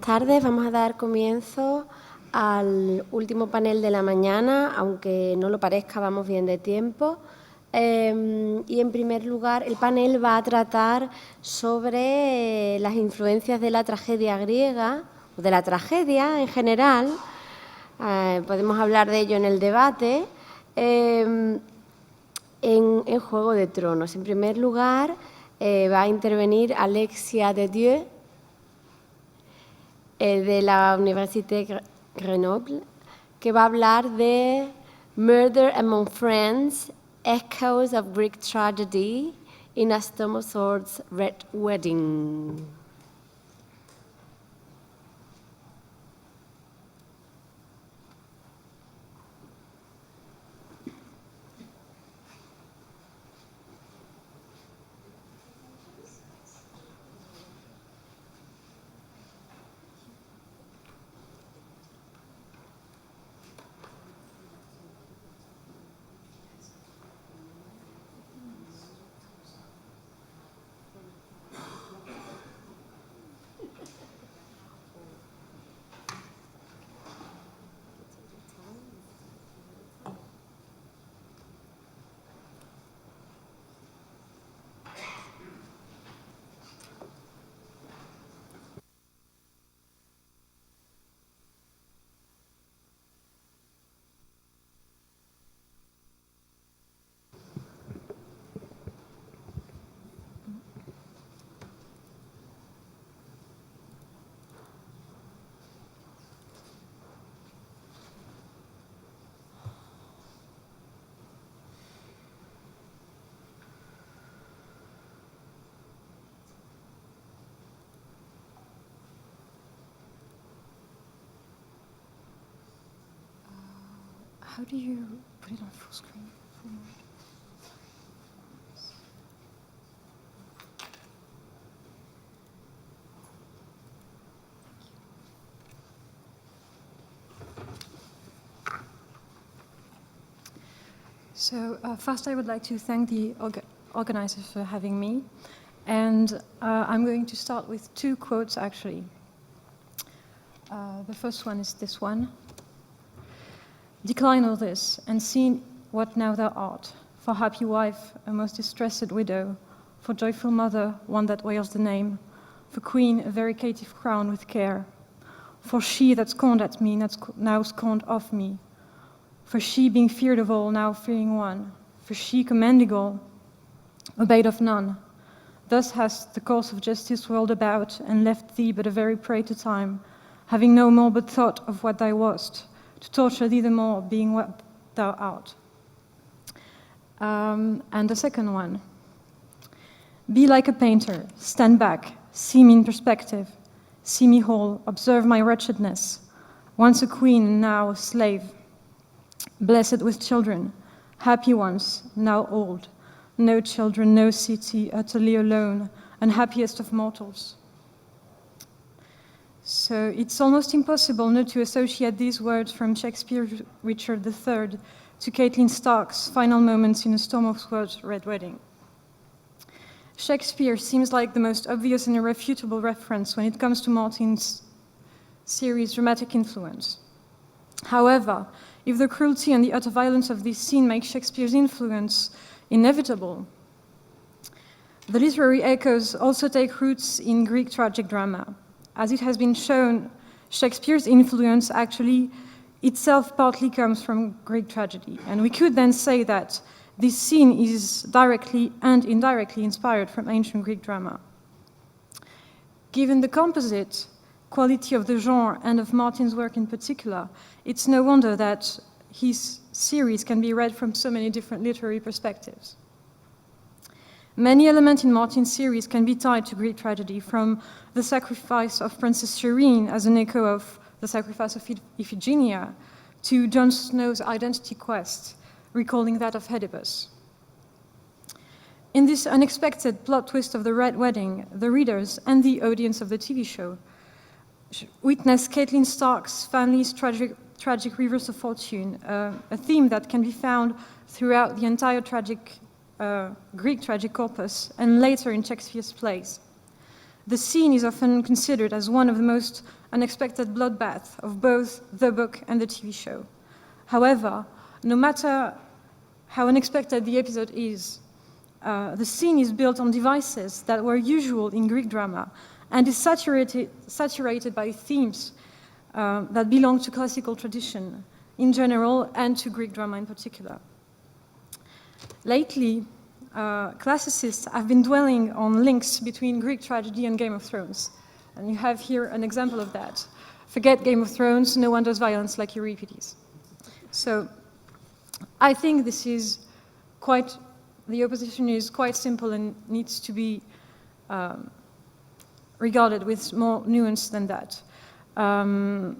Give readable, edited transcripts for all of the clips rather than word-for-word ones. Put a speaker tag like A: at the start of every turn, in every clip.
A: tardes. Vamos a dar comienzo al último panel de la mañana, aunque no lo parezca, vamos bien de tiempo. Y en primer lugar, el panel va a tratar sobre las influencias de la tragedia griega, o de la tragedia en general. Podemos hablar de ello en el debate. En Juego de Tronos. En primer lugar, va a intervenir Alexia de Dieu, de la Université Grenoble, que va a hablar de Murder Among Friends, Echoes of Greek Tragedy in Astomosor's Red Wedding.
B: How do you put it on full screen? So first I would like to thank the organizers for having me. And I'm going to start with two quotes, actually. The first one is this one. Decline all this, and see what now thou art. For happy wife, a most distressed widow. For joyful mother, one that wears the name. For queen, a very caitiff crown with care. For she that scorned at me, now scorned of me. For she, being feared of all, now fearing one. For she, commanding all, obeyed of none. Thus hast the course of justice whirled about, and left thee but a very prey to time, having no more but thought of what thou wast, to torture thee the more, being what thou art. And the second one. Be like a painter, stand back, see me in perspective, see me whole, observe my wretchedness, once a queen, now a slave, blessed with children, happy once, now old, no children, no city, utterly alone, unhappiest of mortals. So it's almost impossible not to associate these words from Shakespeare's Richard III to Caitlin Stark's final moments in A Storm of Swords' Red Wedding. Shakespeare seems like the most obvious and irrefutable reference when it comes to Martin's series' dramatic influence. However, if the cruelty and the utter violence of this scene make Shakespeare's influence inevitable, the literary echoes also take roots in Greek tragic drama. As it has been shown, Shakespeare's influence actually itself partly comes from Greek tragedy. And we could then say that this scene is directly and indirectly inspired from ancient Greek drama. Given the composite quality of the genre and of Martin's work in particular, it's no wonder that his series can be read from so many different literary perspectives. Many elements in Martin's series can be tied to Greek tragedy, from the sacrifice of Princess Shireen as an echo of the sacrifice of Iphigenia, to Jon Snow's identity quest, recalling that of Oedipus. In this unexpected plot twist of the Red Wedding, the readers and the audience of the TV show witness Caitlin Stark's family's tragic reverse of fortune, a theme that can be found throughout the entire Greek tragic corpus and later in Shakespeare's plays. The scene is often considered as one of the most unexpected bloodbaths of both the book and the TV show. However, no matter how unexpected the episode is, the scene is built on devices that were usual in Greek drama and is saturated by themes that belong to classical tradition in general and to Greek drama in particular. Lately, classicists have been dwelling on links between Greek tragedy and Game of Thrones. And you have here an example of that. Forget Game of Thrones, no one does violence like Euripides. So I think this is the opposition is quite simple and needs to be regarded with more nuance than that. I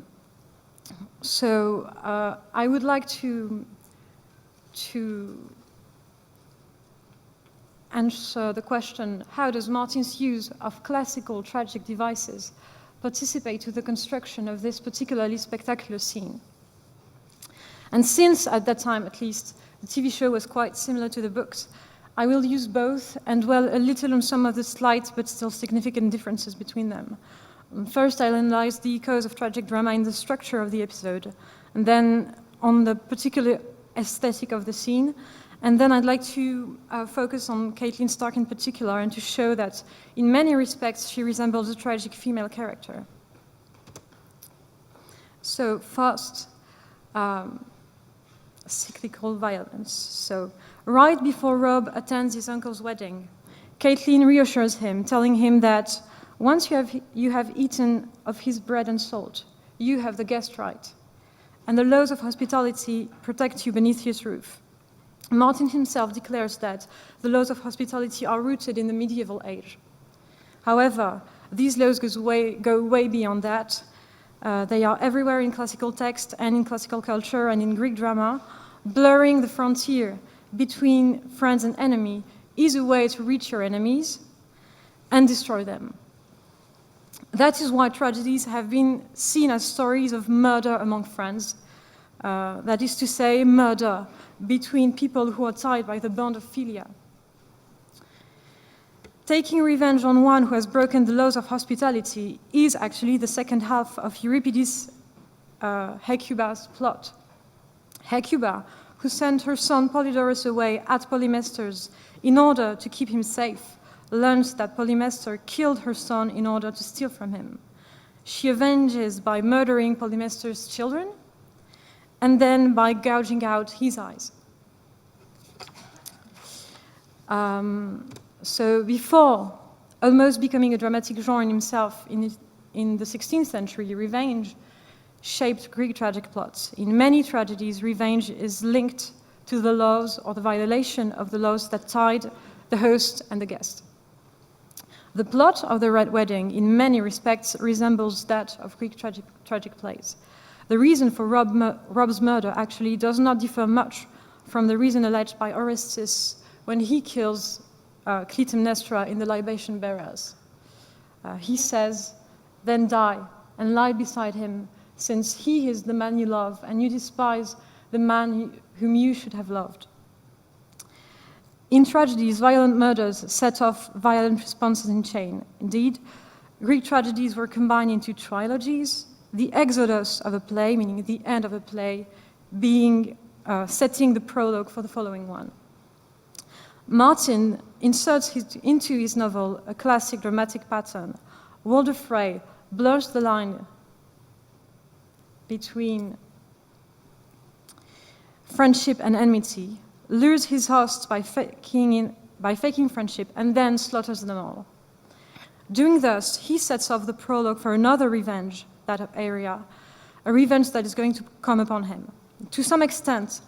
B: would like to answer the question, how does Martin's use of classical tragic devices participate to the construction of this particularly spectacular scene? And since, at that time at least, the TV show was quite similar to the books, I will use both and dwell a little on some of the slight but still significant differences between them. First, I'll analyze the echoes of tragic drama in the structure of the episode, and then on the particular aesthetic of the scene. And then I'd like to focus on Caitlin Stark in particular and to show that in many respects she resembles a tragic female character. So first, cyclical violence. So right before Rob attends his uncle's wedding, Caitlin reassures him, telling him that once you have eaten of his bread and salt, you have the guest right, and the laws of hospitality protect you beneath his roof. Martin himself declares that the laws of hospitality are rooted in the medieval age. However, these laws go way beyond that. They are everywhere in classical text and in classical culture and in Greek drama. Blurring the frontier between friends and enemy is a way to reach your enemies and destroy them. That is why tragedies have been seen as stories of murder among friends. That is to say, murder between people who are tied by the bond of philia. Taking revenge on one who has broken the laws of hospitality is actually the second half of Euripides' Hecuba's plot. Hecuba, who sent her son Polydorus away at Polymestor's in order to keep him safe, learns that Polymestor killed her son in order to steal from him. She avenges by murdering Polymestor's children and then by gouging out his eyes. So before almost becoming a dramatic genre in himself in the 16th century, revenge shaped Greek tragic plots. In many tragedies, revenge is linked to the laws or the violation of the laws that tied the host and the guest. The plot of the Red Wedding, in many respects, resembles that of Greek tragic plays. The reason for Rob's murder actually does not differ much from the reason alleged by Orestes when he kills Clytemnestra in the Libation Bearers. He says, "Then die and lie beside him, since he is the man you love, and you despise the man whom you should have loved." In tragedies, violent murders set off violent responses in chain. Indeed, Greek tragedies were combined into trilogies, the exodus of a play, meaning the end of a play, being setting the prologue for the following one. Martin inserts into his novel a classic dramatic pattern. Walder Frey blurs the line between friendship and enmity, lures his hosts by faking friendship, and then slaughters them all. Doing thus, he sets off the prologue for another revenge, that area, a revenge that is going to come upon him. To some extent,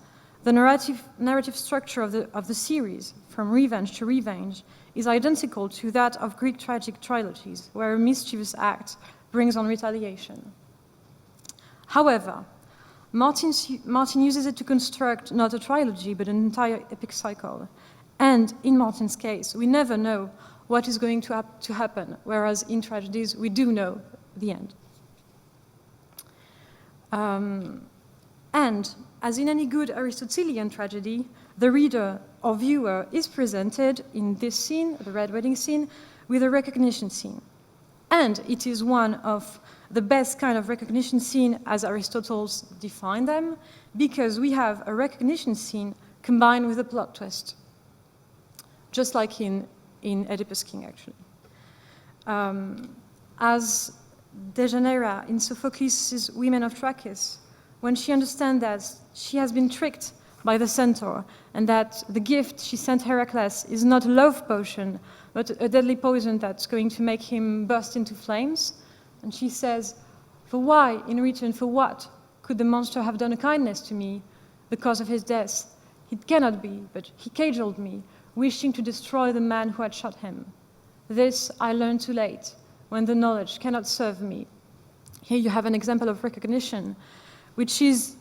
B: the narrative structure of the series, from revenge to revenge, is identical to that of Greek tragic trilogies, where a mischievous act brings on retaliation. However, Martin uses it to construct not a trilogy, but an entire epic cycle. And in Martin's case, we never know what is going to happen, whereas in tragedies, we do know the end. And as in any good Aristotelian tragedy, the reader or viewer is presented in this scene, the Red Wedding scene, with a recognition scene. And it is one of the best kind of recognition scene as Aristotle defined them, because we have a recognition scene combined with a plot twist, just like in Oedipus King, actually. As Deianira in Sophocles' Women of Trachis, when she understands that she has been tricked by the centaur and that the gift she sent Heracles is not a love potion, but a deadly poison that's going to make him burst into flames, and she says, "For why, in return for what, could the monster have done a kindness to me? The cause of his death? It cannot be, but he cajoled me, wishing to destroy the man who had shot him. This I learned too late, when the knowledge cannot serve me." Here you have an example of recognition, which is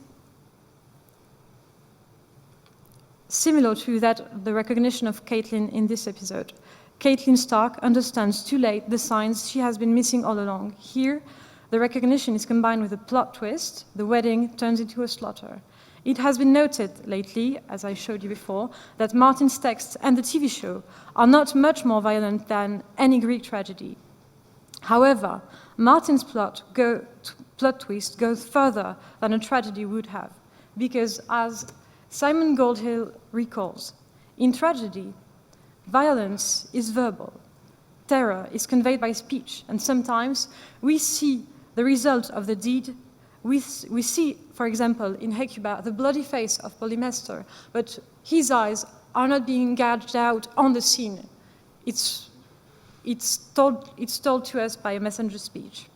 B: similar to the recognition of Catelyn in this episode. Catelyn Stark understands too late the signs she has been missing all along. Here, the recognition is combined with a plot twist. The wedding turns into a slaughter. It has been noted lately, as I showed you before, that Martin's text and the TV show are not much more violent than any Greek tragedy. However, Martin's plot twist goes further than a tragedy would have, because as Simon Goldhill recalls, in tragedy, violence is verbal, terror is conveyed by speech, and sometimes we see the result of the deed. We see, for example, in Hecuba, the bloody face of Polymestor, but his eyes are not being gouged out on the scene. It's told to us by a messenger speech.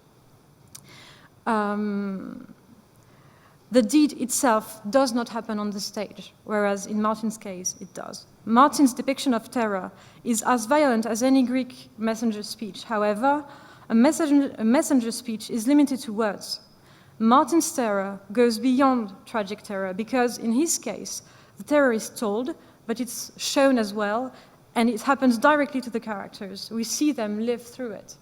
B: The deed itself does not happen on the stage, whereas in Martin's case, it does. Martin's depiction of terror is as violent as any Greek messenger speech. However, a messenger speech is limited to words. Martin's terror goes beyond tragic terror because, in his case, the terror is told, but it's shown as well, and it happens directly to the characters. We see them live through it.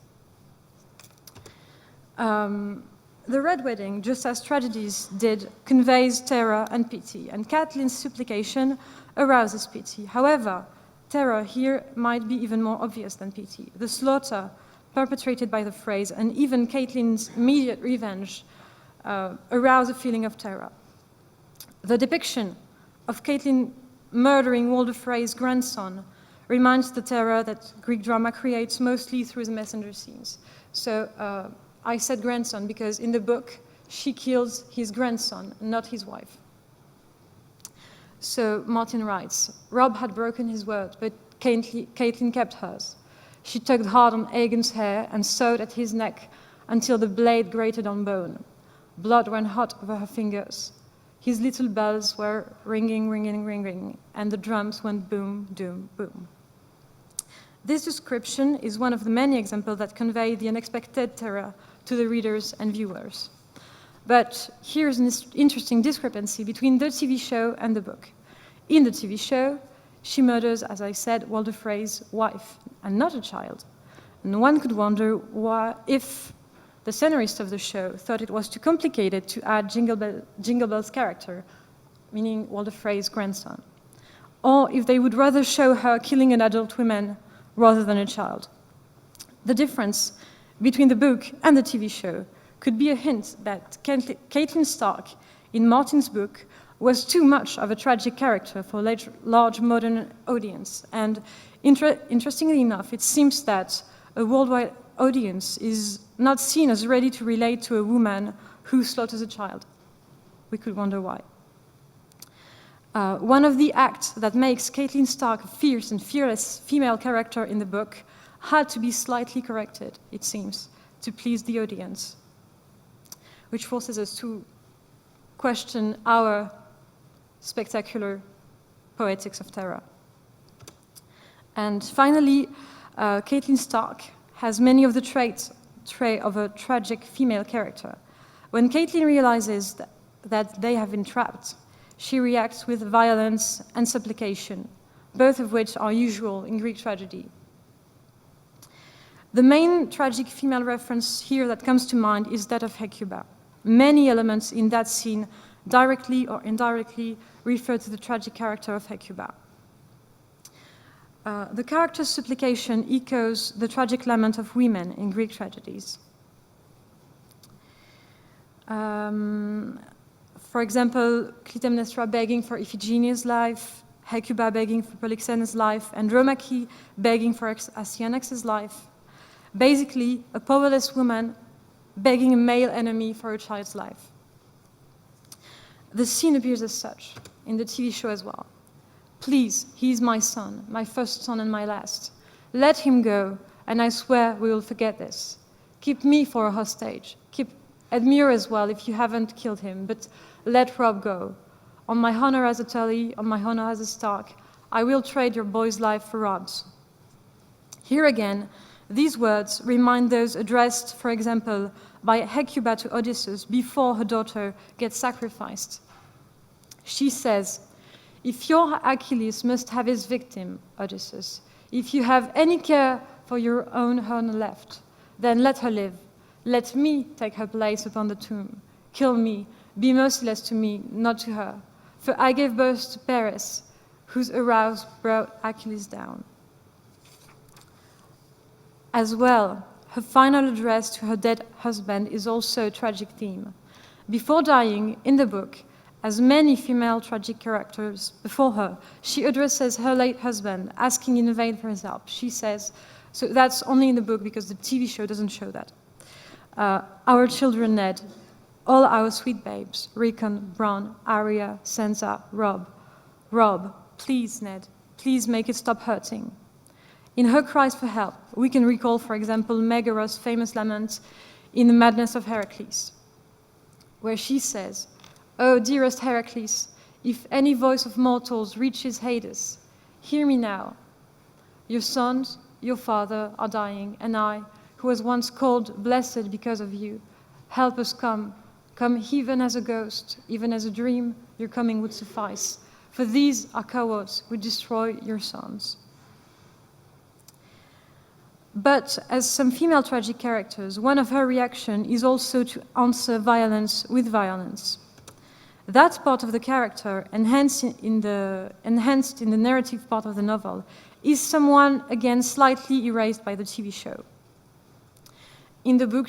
B: The Red Wedding, just as tragedies did, conveys terror and pity, and Catelyn's supplication arouses pity. However, terror here might be even more obvious than pity. The slaughter perpetrated by the phrase, and even Catelyn's immediate revenge, arouse a feeling of terror. The depiction of Catelyn murdering Walder Frey's grandson reminds the terror that Greek drama creates mostly through the messenger scenes. So I said grandson because in the book, she kills his grandson, not his wife. So Martin writes, Robb had broken his word, but Catelyn kept hers. She tugged hard on Aegon's hair and sewed at his neck until the blade grated on bone. Blood ran hot over her fingers. His little bells were ringing, ringing, ringing, and the drums went boom, doom, boom. This description is one of the many examples that convey the unexpected terror to the readers and viewers. But here's an interesting discrepancy between the TV show and the book. In the TV show, she murders, as I said, Walder Frey's wife, and not a child. And one could wonder if the scenarist of the show thought it was too complicated to add Jingle Bell's character, meaning Walder Frey's grandson, or if they would rather show her killing an adult woman rather than a child. The difference between the book and the TV show could be a hint that Catelyn Stark, in Martin's book, was too much of a tragic character for a large modern audience. And interestingly enough, it seems that a worldwide audience is not seen as ready to relate to a woman who slaughters a child. We could wonder why. One of the acts that makes Catelyn Stark a fierce and fearless female character in the book had to be slightly corrected, it seems, to please the audience, which forces us to question our spectacular poetics of terror. And finally, Catelyn Stark has many of the traits of a tragic female character. When Catelyn realizes that they have been trapped, she reacts with violence and supplication, both of which are usual in Greek tragedy. The main tragic female reference here that comes to mind is that of Hecuba. Many elements in that scene directly or indirectly refer to the tragic character of Hecuba. The character's supplication echoes the tragic lament of women in Greek tragedies. For example, Clytemnestra begging for Iphigenia's life, Hecuba begging for Polyxena's life, Andromache begging for Astyanax's life. Basically, a powerless woman begging a male enemy for a child's life. The scene appears as such in the TV show as well. Please, he is my son, my first son and my last. Let him go, and I swear we will forget this. Keep me for a hostage. Keep Edmure as well if you haven't killed him, but let Rob go. On my honor as a Tully, on my honor as a Stark, I will trade your boy's life for Rob's. Here again, these words remind those addressed, for example, by Hecuba to Odysseus before her daughter gets sacrificed. She says, "If your Achilles must have his victim, Odysseus, if you have any care for your own honor left, then let her live. Let me take her place upon the tomb. Kill me, be merciless to me, not to her. For I gave birth to Paris, whose arouse brought Achilles down." As well, her final address to her dead husband is also a tragic theme. Before dying, in the book, as many female tragic characters before her, she addresses her late husband, asking in vain for his help. She says, so that's only in the book because the TV show doesn't show that. Our children, Ned, all our sweet babes, Rickon, Bronn, Arya, Sansa, Rob. Rob, please, Ned, please make it stop hurting. In her cries for help, we can recall, for example, Megaros' famous lament in The Madness of Heracles, where she says, "Oh, dearest Heracles, if any voice of mortals reaches Hades, hear me now. Your sons, your father are dying, and I, who was once called blessed because of you, help us come even as a ghost, even as a dream, your coming would suffice. For these are cowards who destroy your sons." But as some female tragic characters, one of her reactions is also to answer violence with violence. That part of the character, enhanced in the narrative part of the novel, is someone, again, slightly erased by the TV show. In the book,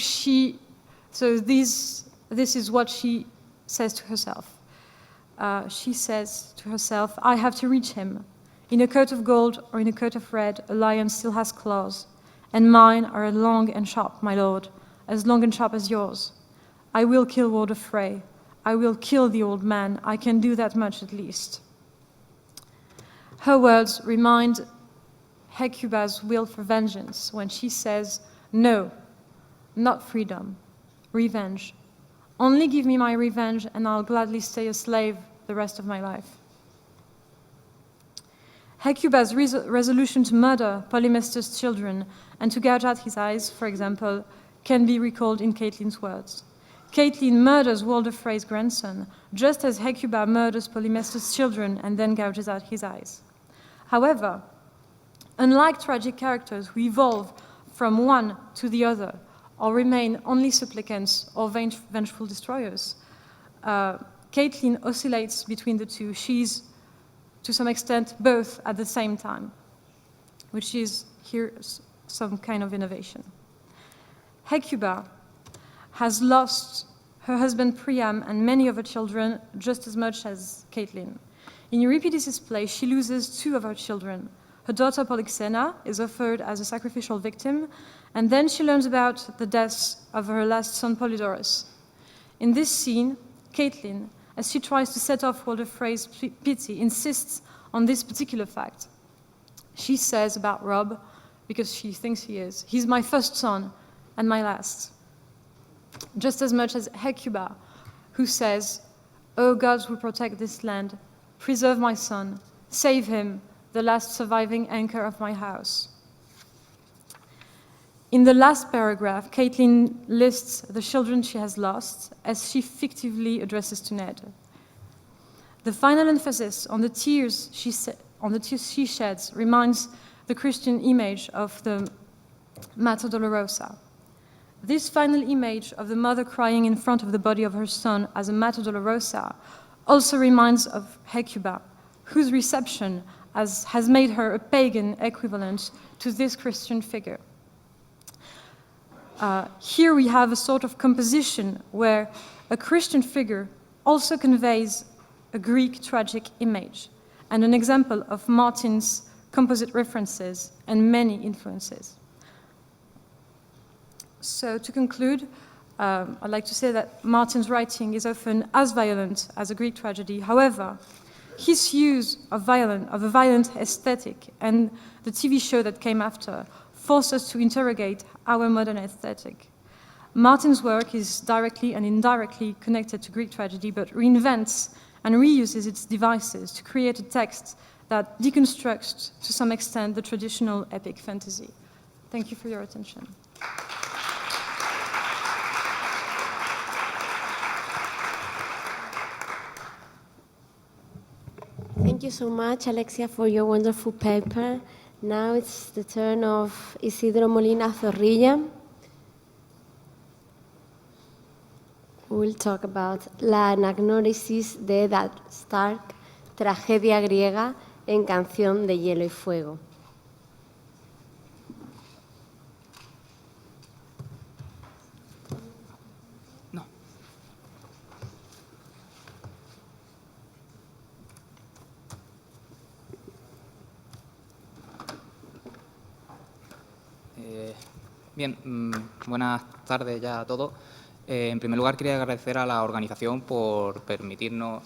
B: this is what she says to herself. She says to herself, "I have to reach him. In a coat of gold or in a coat of red, a lion still has claws, and mine are long and sharp, my lord, as long and sharp as yours. I will kill Walder Frey. I will kill the old man. I can do that much at least." Her words remind Hecuba's will for vengeance when she says, "No, not freedom, revenge. Only give me my revenge and I'll gladly stay a slave the rest of my life." Hecuba's resolution to murder Polymestor's children and to gouge out his eyes, for example, can be recalled in Caitlyn's words. Caitlyn murders Walder Frey's grandson, just as Hecuba murders Polymestor's children and then gouges out his eyes. However, unlike tragic characters who evolve from one to the other or remain only supplicants or vengeful destroyers, Caitlyn oscillates between the two. She's, to some extent, both at the same time, which is here some kind of innovation. Hecuba has lost her husband Priam and many of her children just as much as Caitlyn. In Euripides' play, she loses two of her children. Her daughter Polyxena is offered as a sacrificial victim, and then she learns about the deaths of her last son Polydorus. In this scene, Caitlyn, as she tries to set off Walder Frey's pity, insists on this particular fact. She says about Rob, because she thinks he is, "He's my first son and my last." Just as much as Hecuba, who says, "O gods who protect this land, preserve my son, save him, the last surviving anchor of my house." In the last paragraph, Caitlyn lists the children she has lost as she fictively addresses to Ned. The final emphasis on the tears she sheds reminds the Christian image of the Mater Dolorosa. This final image of the mother crying in front of the body of her son as a Mater Dolorosa also reminds of Hecuba, whose reception as has made her a pagan equivalent to this Christian figure. Here we have a sort of composition where a Christian figure also conveys a Greek tragic image, and an example of Martin's composite references and many influences. So to conclude, I'd like to say that Martin's writing is often as violent as a Greek tragedy. However, his use of a violent aesthetic and the TV show that came after forced us to interrogate our modern aesthetic. Martin's work is directly and indirectly connected to Greek tragedy, but reinvents and reuses its devices to create a text that deconstructs, to some extent, the traditional epic fantasy. Thank you for your attention.
A: Thank you so much, Alexia, for your wonderful paper. Now it's the turn of Isidro Molina Zorrilla, who will talk about La anagnórisis de Ned Stark, tragedia griega en Canción de Hielo y Fuego.
C: Bien, buenas tardes ya a todos. En primer lugar, quería agradecer a la organización por permitirnos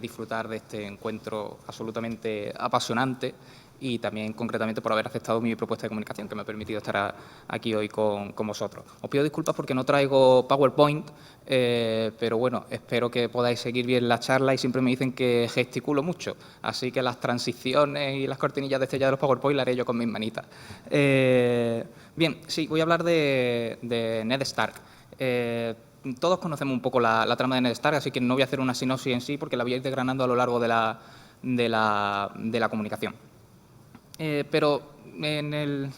C: disfrutar de este encuentro absolutamente apasionante y también concretamente por haber aceptado mi propuesta de comunicación, que me ha permitido estar aquí hoy con vosotros. Os pido disculpas porque no traigo PowerPoint, pero bueno, espero que podáis seguir bien la charla y siempre me dicen que gesticulo mucho, así que las transiciones y las cortinillas de este ya de los PowerPoint las haré yo con mis manitas. Bien, sí, voy a hablar de Ned Stark. Todos conocemos un poco la trama de Ned Stark, así que no voy a hacer una sinopsis en sí porque la voy a ir desgranando a lo largo de la comunicación. Pero en el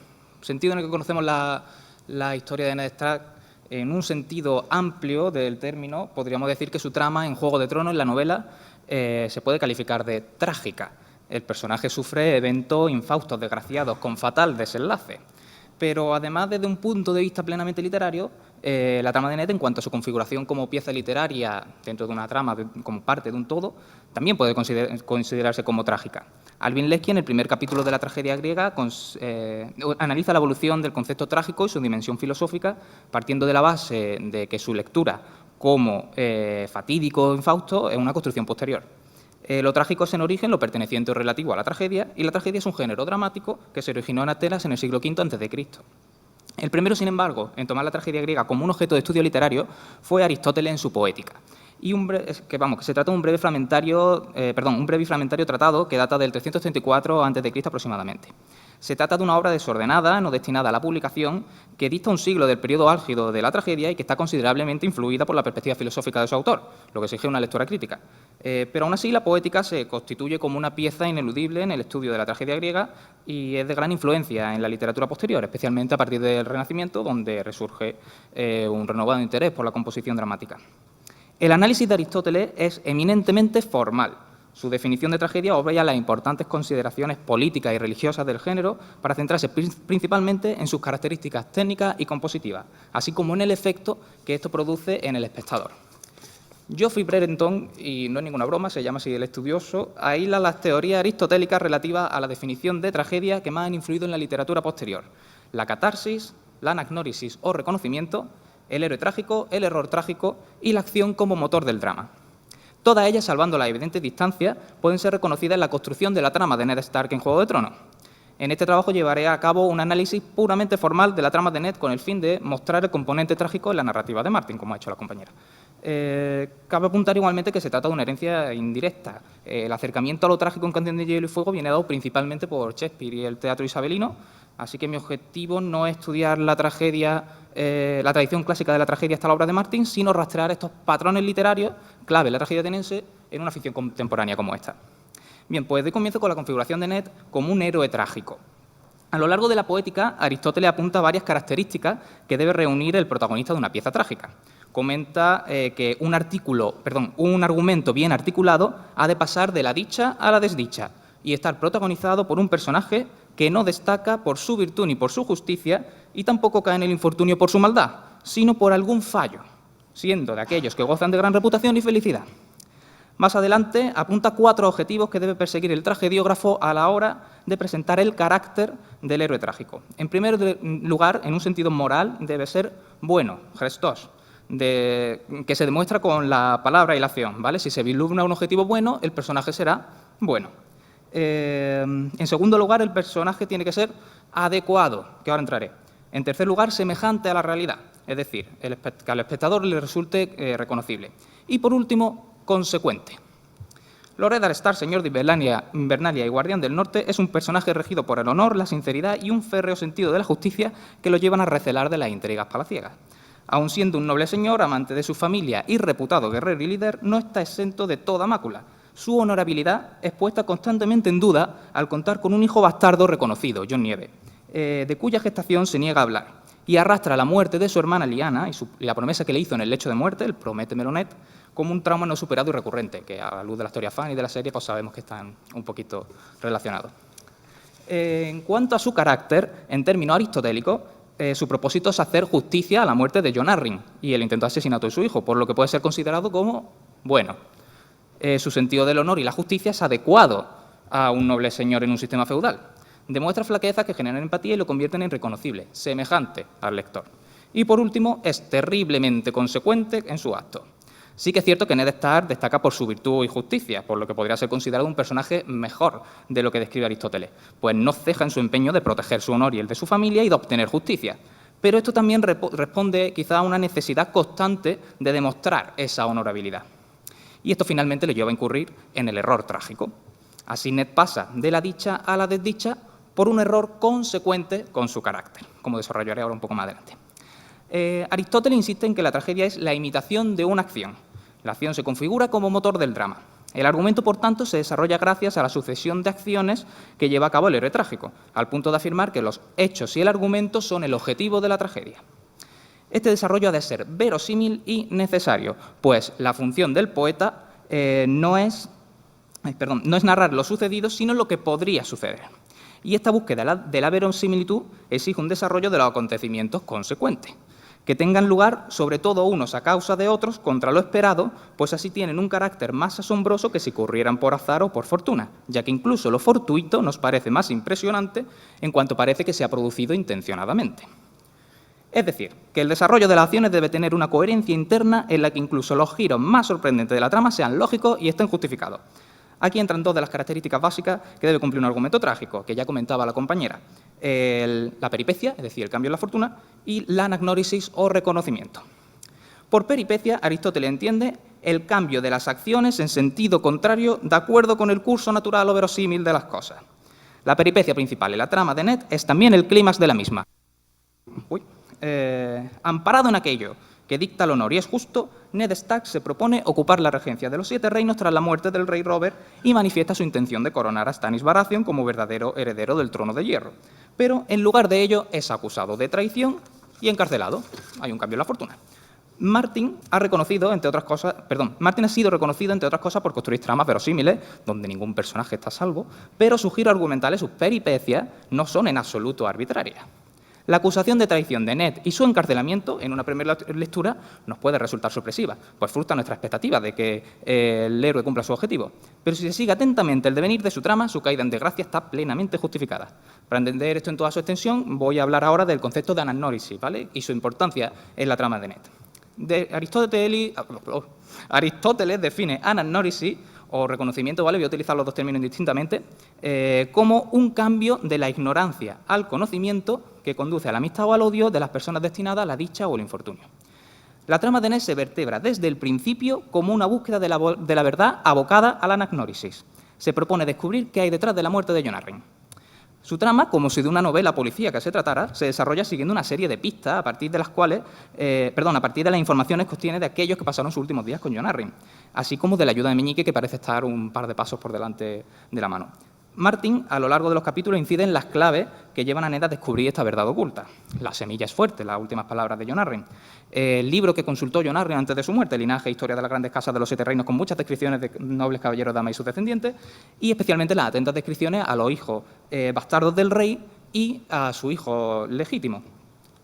C: sentido en el que conocemos la historia de Ned Stark, en un sentido amplio del término, podríamos decir que su trama en Juego de Tronos, en la novela, se puede calificar de trágica. El personaje sufre eventos infaustos, desgraciados, con fatal desenlace. Pero además, desde un punto de vista plenamente literario, la trama de Ned, en cuanto a su configuración como pieza literaria dentro de una trama, como parte de un todo, también puede considerarse como trágica. Alvin Lesky, en el primer capítulo de la tragedia griega, analiza la evolución del concepto trágico y su dimensión filosófica, partiendo de la base de que su lectura como fatídico o infausto es una construcción posterior. Lo trágico es en origen lo perteneciente o relativo a la tragedia, y la tragedia es un género dramático que se originó en Atenas en el siglo V a.C. El primero, sin embargo, en tomar la tragedia griega como un objeto de estudio literario fue Aristóteles en su Poética. Y que se trata de un breve y fragmentario tratado que data del 334 a.C. aproximadamente. Se trata de una obra desordenada, no destinada a la publicación, que dista un siglo del periodo álgido de la tragedia y que está considerablemente influida por la perspectiva filosófica de su autor, lo que exige una lectura crítica. Pero aún así, la Poética se constituye como una pieza ineludible en el estudio de la tragedia griega y es de gran influencia en la literatura posterior, especialmente a partir del Renacimiento, donde resurge un renovado interés por la composición dramática. El análisis de Aristóteles es eminentemente formal. Su definición de tragedia obvia las importantes consideraciones políticas y religiosas del género para centrarse principalmente en sus características técnicas y compositivas, así como en el efecto que esto produce en el espectador. Geoffrey Brereton, y no es ninguna broma, se llama así el estudioso, aísla las teorías aristotélicas relativas a la definición de tragedia que más han influido en la literatura posterior: la catarsis, la anagnórisis o reconocimiento, el héroe trágico, el error trágico y la acción como motor del drama. Todas ellas, salvando las evidentes distancias, pueden ser reconocidas en la construcción de la trama de Ned Stark en Juego de Tronos. En este trabajo llevaré a cabo un análisis puramente formal de la trama de Ned con el fin de mostrar el componente trágico en la narrativa de Martin, como ha hecho la compañera. Cabe apuntar igualmente que se trata de una herencia indirecta. El acercamiento a lo trágico en Canción de Hielo y Fuego viene dado principalmente por Shakespeare y el teatro isabelino, así que mi objetivo no es estudiar la tradición clásica de la tragedia hasta la obra de Martin, sino rastrear estos patrones literarios clave en la tragedia ateniense en una ficción contemporánea como esta. Bien, pues doy comienzo con la configuración de Ned como un héroe trágico. A lo largo de la Poética, Aristóteles apunta varias características que debe reunir el protagonista de una pieza trágica. Comenta que un argumento bien articulado ha de pasar de la dicha a la desdicha, y estar protagonizado por un personaje que no destaca por su virtud ni por su justicia y tampoco cae en el infortunio por su maldad, sino por algún fallo, siendo de aquellos que gozan de gran reputación y felicidad. Más adelante apunta 4 objetivos que debe perseguir el tragediógrafo a la hora de presentar el carácter del héroe trágico. En primer lugar, en un sentido moral, debe ser bueno, Christos, que se demuestra con la palabra y la acción, ¿vale? Si se vislumbra un objetivo bueno, el personaje será bueno. En segundo lugar, el personaje tiene que ser adecuado, que ahora entraré. En tercer lugar, semejante a la realidad, es decir, que al espectador le resulte reconocible. Y por último, consecuente. Lord Eddard Stark, señor de Invernalia y guardián del norte, es un personaje regido por el honor, la sinceridad y un férreo sentido de la justicia que lo llevan a recelar de las intrigas palaciegas. Aun siendo un noble señor, amante de su familia y reputado guerrero y líder, no está exento de toda mácula. Su honorabilidad es puesta constantemente en duda al contar con un hijo bastardo reconocido, Jon Nieve, de cuya gestación se niega a hablar, y arrastra la muerte de su hermana Lyanna y la promesa que le hizo en el lecho de muerte, el prométemelo Ned, como un trauma no superado y recurrente, que a la luz de la historia fan y de la serie pues sabemos que están un poquito relacionados. En cuanto a su carácter, en términos aristotélicos, su propósito es hacer justicia a la muerte de Jon Arryn y el intento de asesinato de su hijo, por lo que puede ser considerado como bueno. Su sentido del honor y la justicia es adecuado a un noble señor en un sistema feudal. Demuestra flaquezas que generan empatía y lo convierten en reconocible, semejante al lector. Y por último, es terriblemente consecuente en su acto. Sí que es cierto que Ned Stark destaca por su virtud y justicia, por lo que podría ser considerado un personaje mejor de lo que describe Aristóteles, pues no ceja en su empeño de proteger su honor y el de su familia y de obtener justicia. Pero esto también responde quizá a una necesidad constante de demostrar esa honorabilidad. Y esto finalmente le lleva a incurrir en el error trágico. Así Ned pasa de la dicha a la desdicha por un error consecuente con su carácter, como desarrollaré ahora un poco más adelante. Aristóteles insiste en que la tragedia es la imitación de una acción. La acción se configura como motor del drama. El argumento, por tanto, se desarrolla gracias a la sucesión de acciones que lleva a cabo el héroe trágico, al punto de afirmar que los hechos y el argumento son el objetivo de la tragedia. Este desarrollo ha de ser verosímil y necesario, pues la función del poeta no es narrar lo sucedido, sino lo que podría suceder. Y esta búsqueda de la verosimilitud exige un desarrollo de los acontecimientos consecuentes, que tengan lugar sobre todo unos a causa de otros contra lo esperado, pues así tienen un carácter más asombroso que si ocurrieran por azar o por fortuna, ya que incluso lo fortuito nos parece más impresionante en cuanto parece que se ha producido intencionadamente. Es decir, que el desarrollo de las acciones debe tener una coherencia interna en la que incluso los giros más sorprendentes de la trama sean lógicos y estén justificados. Aquí entran 2 de las características básicas que debe cumplir un argumento trágico, que ya comentaba la compañera. La peripecia, es decir, el cambio en la fortuna, y la anagnórisis o reconocimiento. Por peripecia, Aristóteles entiende el cambio de las acciones en sentido contrario de acuerdo con el curso natural o verosímil de las cosas. La peripecia principal en la trama de Ned es también el clímax de la misma. Amparado en aquello que dicta el honor y es justo, Ned Stark se propone ocupar la regencia de los 7 reinos tras la muerte del rey Robert y manifiesta su intención de coronar a Stannis Baratheon como verdadero heredero del trono de hierro. Pero, en lugar de ello, es acusado de traición y encarcelado. Hay un cambio en la fortuna. Martin ha sido reconocido, entre otras cosas, por construir tramas verosímiles, donde ningún personaje está a salvo, pero sus giros argumentales, sus peripecias, no son en absoluto arbitrarias. La acusación de traición de Ned y su encarcelamiento, en una primera lectura, nos puede resultar sorpresiva, pues frustra nuestra expectativa de que el héroe cumpla su objetivo. Pero si se sigue atentamente el devenir de su trama, su caída en desgracia está plenamente justificada. Para entender esto en toda su extensión, voy a hablar ahora del concepto de anagnórisis, ¿vale? Y su importancia en la trama de Ned. Aristóteles define anagnórisis o reconocimiento, ¿vale? Voy a utilizar los 2 términos indistintamente, como un cambio de la ignorancia al conocimiento que conduce a la amistad o al odio de las personas destinadas a la dicha o el infortunio. La trama de Ned se vertebra desde el principio como una búsqueda de la verdad abocada a la anagnórisis. Se propone descubrir qué hay detrás de la muerte de Jon Arryn. Su trama, como si de una novela policíaca se tratara, se desarrolla siguiendo una serie de pistas a partir de las informaciones que obtiene de aquellos que pasaron sus últimos días con Jon Arryn, así como de la ayuda de Meñique, que parece estar un par de pasos por delante de la mano. Martin, a lo largo de los capítulos, incide en las claves que llevan a Ned a descubrir esta verdad oculta. La semilla es fuerte, las últimas palabras de Jon Arryn. El libro que consultó Jon Arryn antes de su muerte, Linaje e Historia de las grandes casas de los Siete Reinos, con muchas descripciones de nobles caballeros, damas y sus descendientes, y especialmente las atentas descripciones a los hijos bastardos del rey y a su hijo legítimo.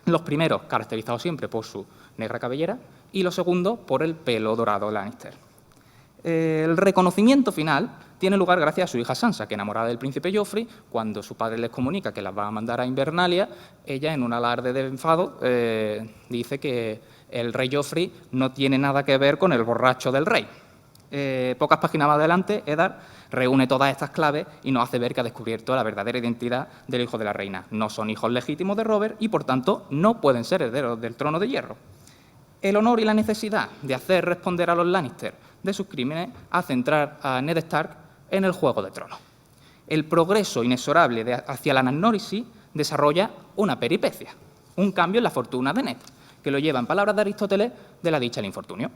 C: Los primeros caracterizados siempre por su negra cabellera y los segundos por el pelo dorado Lannister. El reconocimiento final tiene lugar gracias a su hija Sansa, que, enamorada del príncipe Joffrey, cuando su padre les comunica que las va a mandar a Invernalia, ella, en un alarde de enfado, dice que el rey Joffrey no tiene nada que ver con el borracho del rey. Pocas páginas más adelante, Eddard reúne todas estas claves y nos hace ver que ha descubierto la verdadera identidad del hijo de la reina. No son hijos legítimos de Robert y, por tanto, no pueden ser herederos del trono de hierro. El honor y la necesidad de hacer responder a los Lannister de sus crímenes hace entrar a Ned Stark en el Juego de Tronos. El progreso inexorable hacia la anagnórisis desarrolla una peripecia, un cambio en la fortuna de Ned, que lo lleva, en palabras de Aristóteles, de la dicha al infortunio.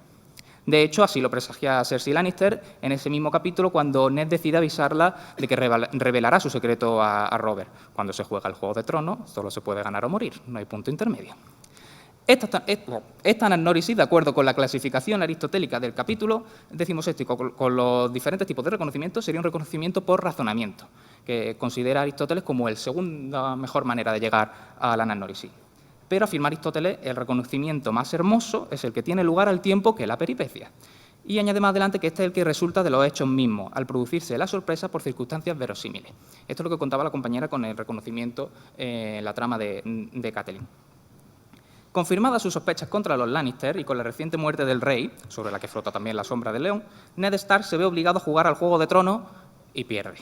C: De hecho, así lo presagia Cersei Lannister en ese mismo capítulo, cuando Ned decide avisarla de que revelará su secreto a Robert. Cuando se juega el Juego de Tronos, solo se puede ganar o morir, no hay punto intermedio. Esta anagnórisis, de acuerdo con la clasificación aristotélica del capítulo 16, con los diferentes tipos de reconocimiento, sería un reconocimiento por razonamiento, que considera Aristóteles como la segunda mejor manera de llegar a la anagnórisis. Pero, afirma Aristóteles, el reconocimiento más hermoso es el que tiene lugar al tiempo que la peripecia. Y añade más adelante que este es el que resulta de los hechos mismos, al producirse la sorpresa por circunstancias verosímiles. Esto es lo que contaba la compañera con el reconocimiento en la trama de Catelyn. Confirmadas sus sospechas contra los Lannister y con la reciente muerte del rey, sobre la que flota también la sombra del león, Ned Stark se ve obligado a jugar al Juego de Tronos y pierde.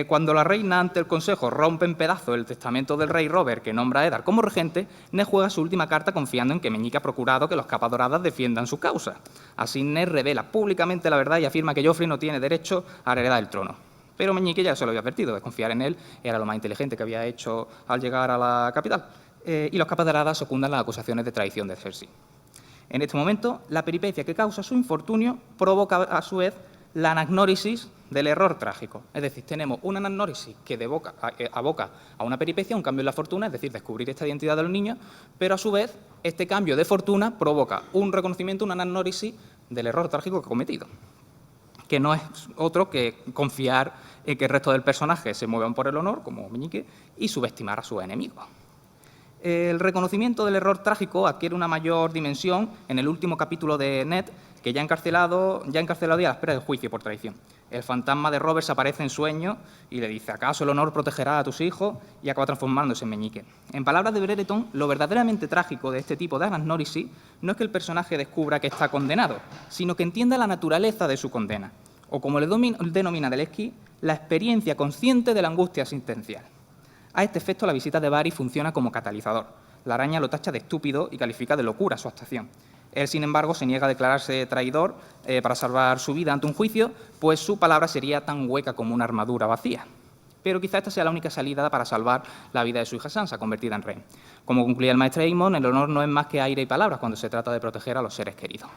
C: Cuando la reina, ante el consejo, rompe en pedazos el testamento del rey Robert, que nombra a Eddard como regente, Ned juega su última carta confiando en que Meñique ha procurado que los capas doradas defiendan su causa. Así, Ned revela públicamente la verdad y afirma que Joffrey no tiene derecho a heredar el trono. Pero Meñique ya se lo había advertido, desconfiar en él era lo más inteligente que había hecho al llegar a la capital. Y los capas doradas secundan las acusaciones de traición de Cersei. En este momento, la peripecia que causa su infortunio provoca, a su vez, la anagnórisis del error trágico. Es decir, tenemos una anagnórisis que aboca a una peripecia, un cambio en la fortuna, es decir, descubrir esta identidad de los niños, pero a su vez, este cambio de fortuna provoca un reconocimiento, una anagnórisis del error trágico que ha cometido, que no es otro que confiar en que el resto del personaje se muevan por el honor, como Meñique, y subestimar a sus enemigos. El reconocimiento del error trágico adquiere una mayor dimensión en el último capítulo de Ned, que ya encarcelado y a la espera del juicio por traición. El fantasma de Robert se aparece en sueños y le dice: ¿acaso el honor protegerá a tus hijos? Y acaba transformándose en Meñique. En palabras de Brereton, lo verdaderamente trágico de este tipo de anagnórisis no es que el personaje descubra que está condenado, sino que entienda la naturaleza de su condena, o como le denomina Delesky, la experiencia consciente de la angustia existencial. A este efecto, la visita de Varys funciona como catalizador. La araña lo tacha de estúpido y califica de locura su actuación. Él, sin embargo, se niega a declararse traidor para salvar su vida ante un juicio, pues su palabra sería tan hueca como una armadura vacía. Pero quizá esta sea la única salida para salvar la vida de su hija Sansa, convertida en rey. Como concluía el maestro Aemon, el honor no es más que aire y palabras cuando se trata de proteger a los seres queridos.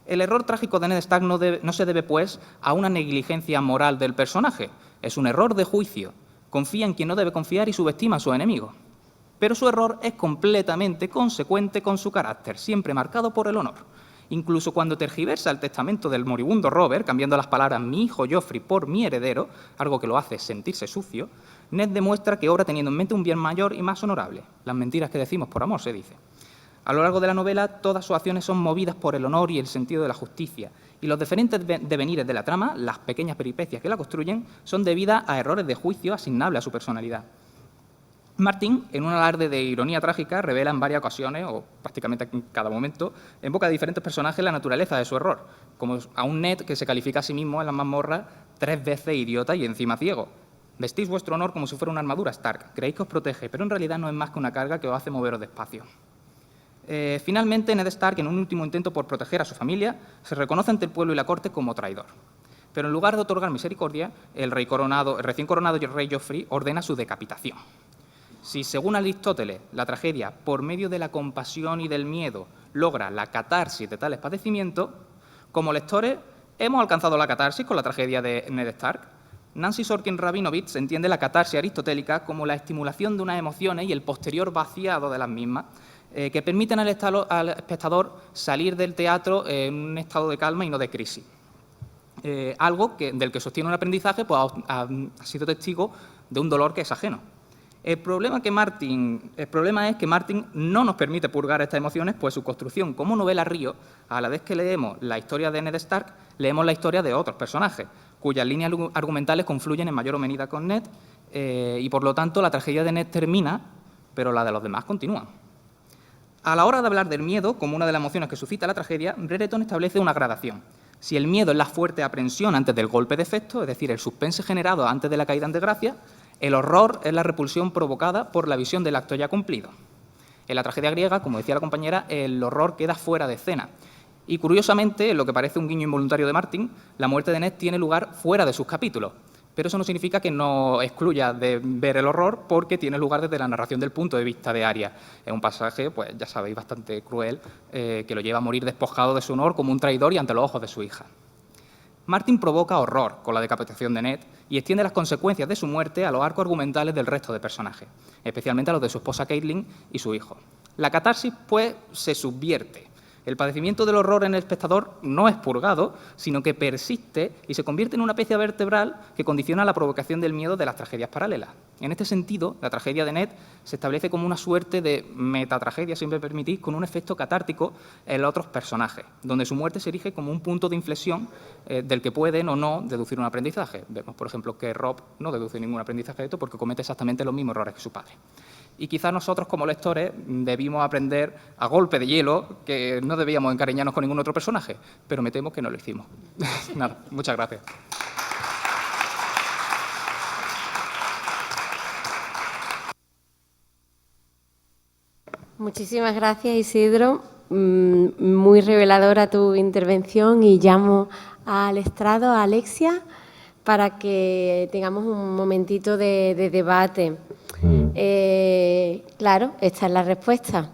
C: El error trágico de Ned Stark no se debe, pues, a una negligencia moral del personaje. Es un error de juicio. Confía en quien no debe confiar y subestima a sus enemigos. Pero su error es completamente consecuente con su carácter, siempre marcado por el honor. Incluso cuando tergiversa el testamento del moribundo Robert, cambiando las palabras mi hijo Joffrey por mi heredero, algo que lo hace sentirse sucio, Ned demuestra que obra teniendo en mente un bien mayor y más honorable. Las mentiras que decimos por amor, se dice. A lo largo de la novela, todas sus acciones son movidas por el honor y el sentido de la justicia, y los diferentes devenires de la trama, las pequeñas peripecias que la construyen, son debidas a errores de juicio asignables a su personalidad. Martin, en un alarde de ironía trágica, revela en varias ocasiones, o prácticamente en cada momento, en boca de diferentes personajes la naturaleza de su error, como a un Ned que se califica a sí mismo en las mazmorras 3 veces idiota y encima ciego. Vestís vuestro honor como si fuera una armadura Stark, creéis que os protege, pero en realidad no es más que una carga que os hace moveros despacio. Finalmente, Ned Stark, en un último intento por proteger a su familia, se reconoce ante el pueblo y la corte como traidor. Pero en lugar de otorgar misericordia, el recién coronado rey Joffrey ordena su decapitación. Si, según Aristóteles, la tragedia, por medio de la compasión y del miedo, logra la catarsis de tales padecimientos, como lectores hemos alcanzado la catarsis con la tragedia de Ned Stark. Nancy Sorkin-Rabinovitz entiende la catarsis aristotélica como la estimulación de unas emociones y el posterior vaciado de las mismas, que permiten al espectador salir del teatro en un estado de calma y no de crisis. Algo del que sostiene un aprendizaje pues, ha sido testigo de un dolor que es ajeno. El problema es que Martin no nos permite purgar estas emociones, pues su construcción como novela río, a la vez que leemos la historia de Ned Stark, leemos la historia de otros personajes, cuyas líneas argumentales confluyen en mayor o menor con Ned, y por lo tanto la tragedia de Ned termina, pero la de los demás continúa. A la hora de hablar del miedo, como una de las emociones que suscita la tragedia, Brereton establece una gradación. Si el miedo es la fuerte aprensión antes del golpe de efecto, es decir, el suspense generado antes de la caída en desgracia, el horror es la repulsión provocada por la visión del acto ya cumplido. En la tragedia griega, como decía la compañera, el horror queda fuera de escena. Y curiosamente, en lo que parece un guiño involuntario de Martin, la muerte de Ned tiene lugar fuera de sus capítulos. Pero eso no significa que no excluya de ver el horror, porque tiene lugar desde la narración del punto de vista de Arya. Es un pasaje, pues ya sabéis, bastante cruel, que lo lleva a morir despojado de su honor como un traidor y ante los ojos de su hija. Martin provoca horror con la decapitación de Ned y extiende las consecuencias de su muerte a los arcos argumentales del resto de personajes, especialmente a los de su esposa Catelyn y su hijo. La catarsis, pues, se subvierte. El padecimiento del horror en el espectador no es purgado, sino que persiste y se convierte en una pieza vertebral que condiciona la provocación del miedo de las tragedias paralelas. En este sentido, la tragedia de Ned se establece como una suerte de metatragedia, si me permitís, con un efecto catártico en los otros personajes, donde su muerte se erige como un punto de inflexión del que pueden o no deducir un aprendizaje. Vemos, por ejemplo, que Robb no deduce ningún aprendizaje de esto porque comete exactamente los mismos errores que su padre. Y quizás nosotros, como lectores, debimos aprender a golpe de hielo que no debíamos encariñarnos con ningún otro personaje, pero me temo que no lo hicimos. Nada, muchas gracias.
A: Muchísimas gracias, Isidro. Muy reveladora tu intervención y llamo al estrado a Alexia para que tengamos un momentito de debate. Claro, esta es la respuesta.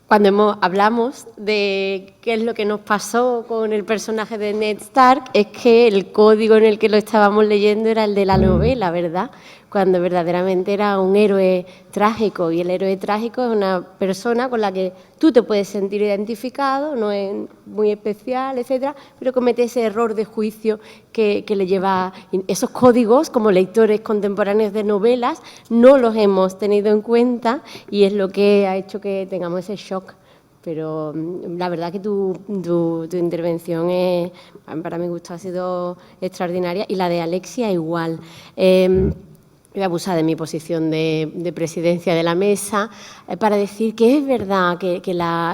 A: Cuando hablamos de qué es lo que nos pasó con el personaje de Ned Stark, es que el código en el que lo estábamos leyendo era el de la novela, ¿verdad? Cuando verdaderamente era un héroe trágico, y el héroe trágico es una persona con la que tú te puedes sentir identificado, no es muy especial, etcétera, pero comete ese error de juicio que le lleva. Esos códigos, como lectores contemporáneos de novelas, no los hemos tenido en cuenta y es lo que ha hecho que tengamos ese shock. Pero la verdad que tu intervención, para mi gusto, ha sido extraordinaria, y la de Alexia igual. Voy a abusar de mi posición de presidencia de la mesa para decir que es verdad que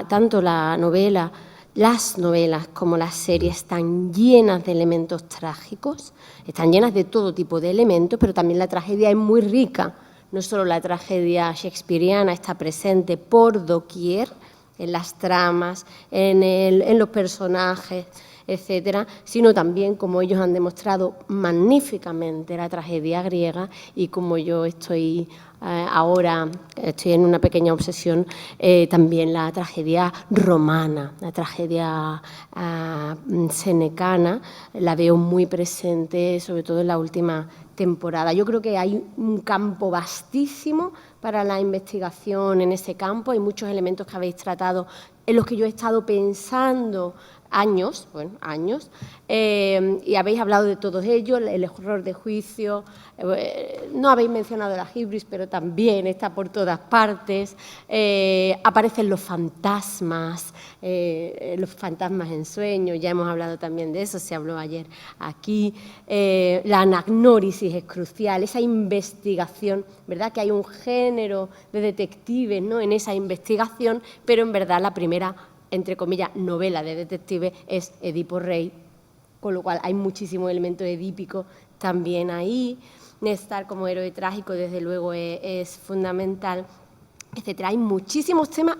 A: tanto la novela, las novelas como las series están llenas de elementos trágicos, están llenas de todo tipo de elementos, pero también la tragedia es muy rica. No solo la tragedia shakespeariana está presente por doquier, en las tramas, en los personajes, etcétera, sino también, como ellos han demostrado magníficamente, la tragedia griega, y como yo estoy ahora en una pequeña obsesión, también la tragedia romana, la tragedia senecana, la veo muy presente, sobre todo en la última temporada. Yo creo que hay un campo vastísimo para la investigación en ese campo. Hay muchos elementos que habéis tratado en los que yo he estado pensando años, y habéis hablado de todos ellos, el error de juicio, no habéis mencionado la hibris, pero también está por todas partes, aparecen los fantasmas en sueños, ya hemos hablado también de eso, se habló ayer aquí, la anagnórisis es crucial, esa investigación, ¿verdad? Que hay un género de detectives, ¿no?, en esa investigación, pero en verdad la primera, entre comillas, novela de detective es Edipo Rey, con lo cual hay muchísimo elemento edípico también ahí. Ned Stark como héroe trágico, desde luego, es fundamental, etcétera. Hay muchísimos temas.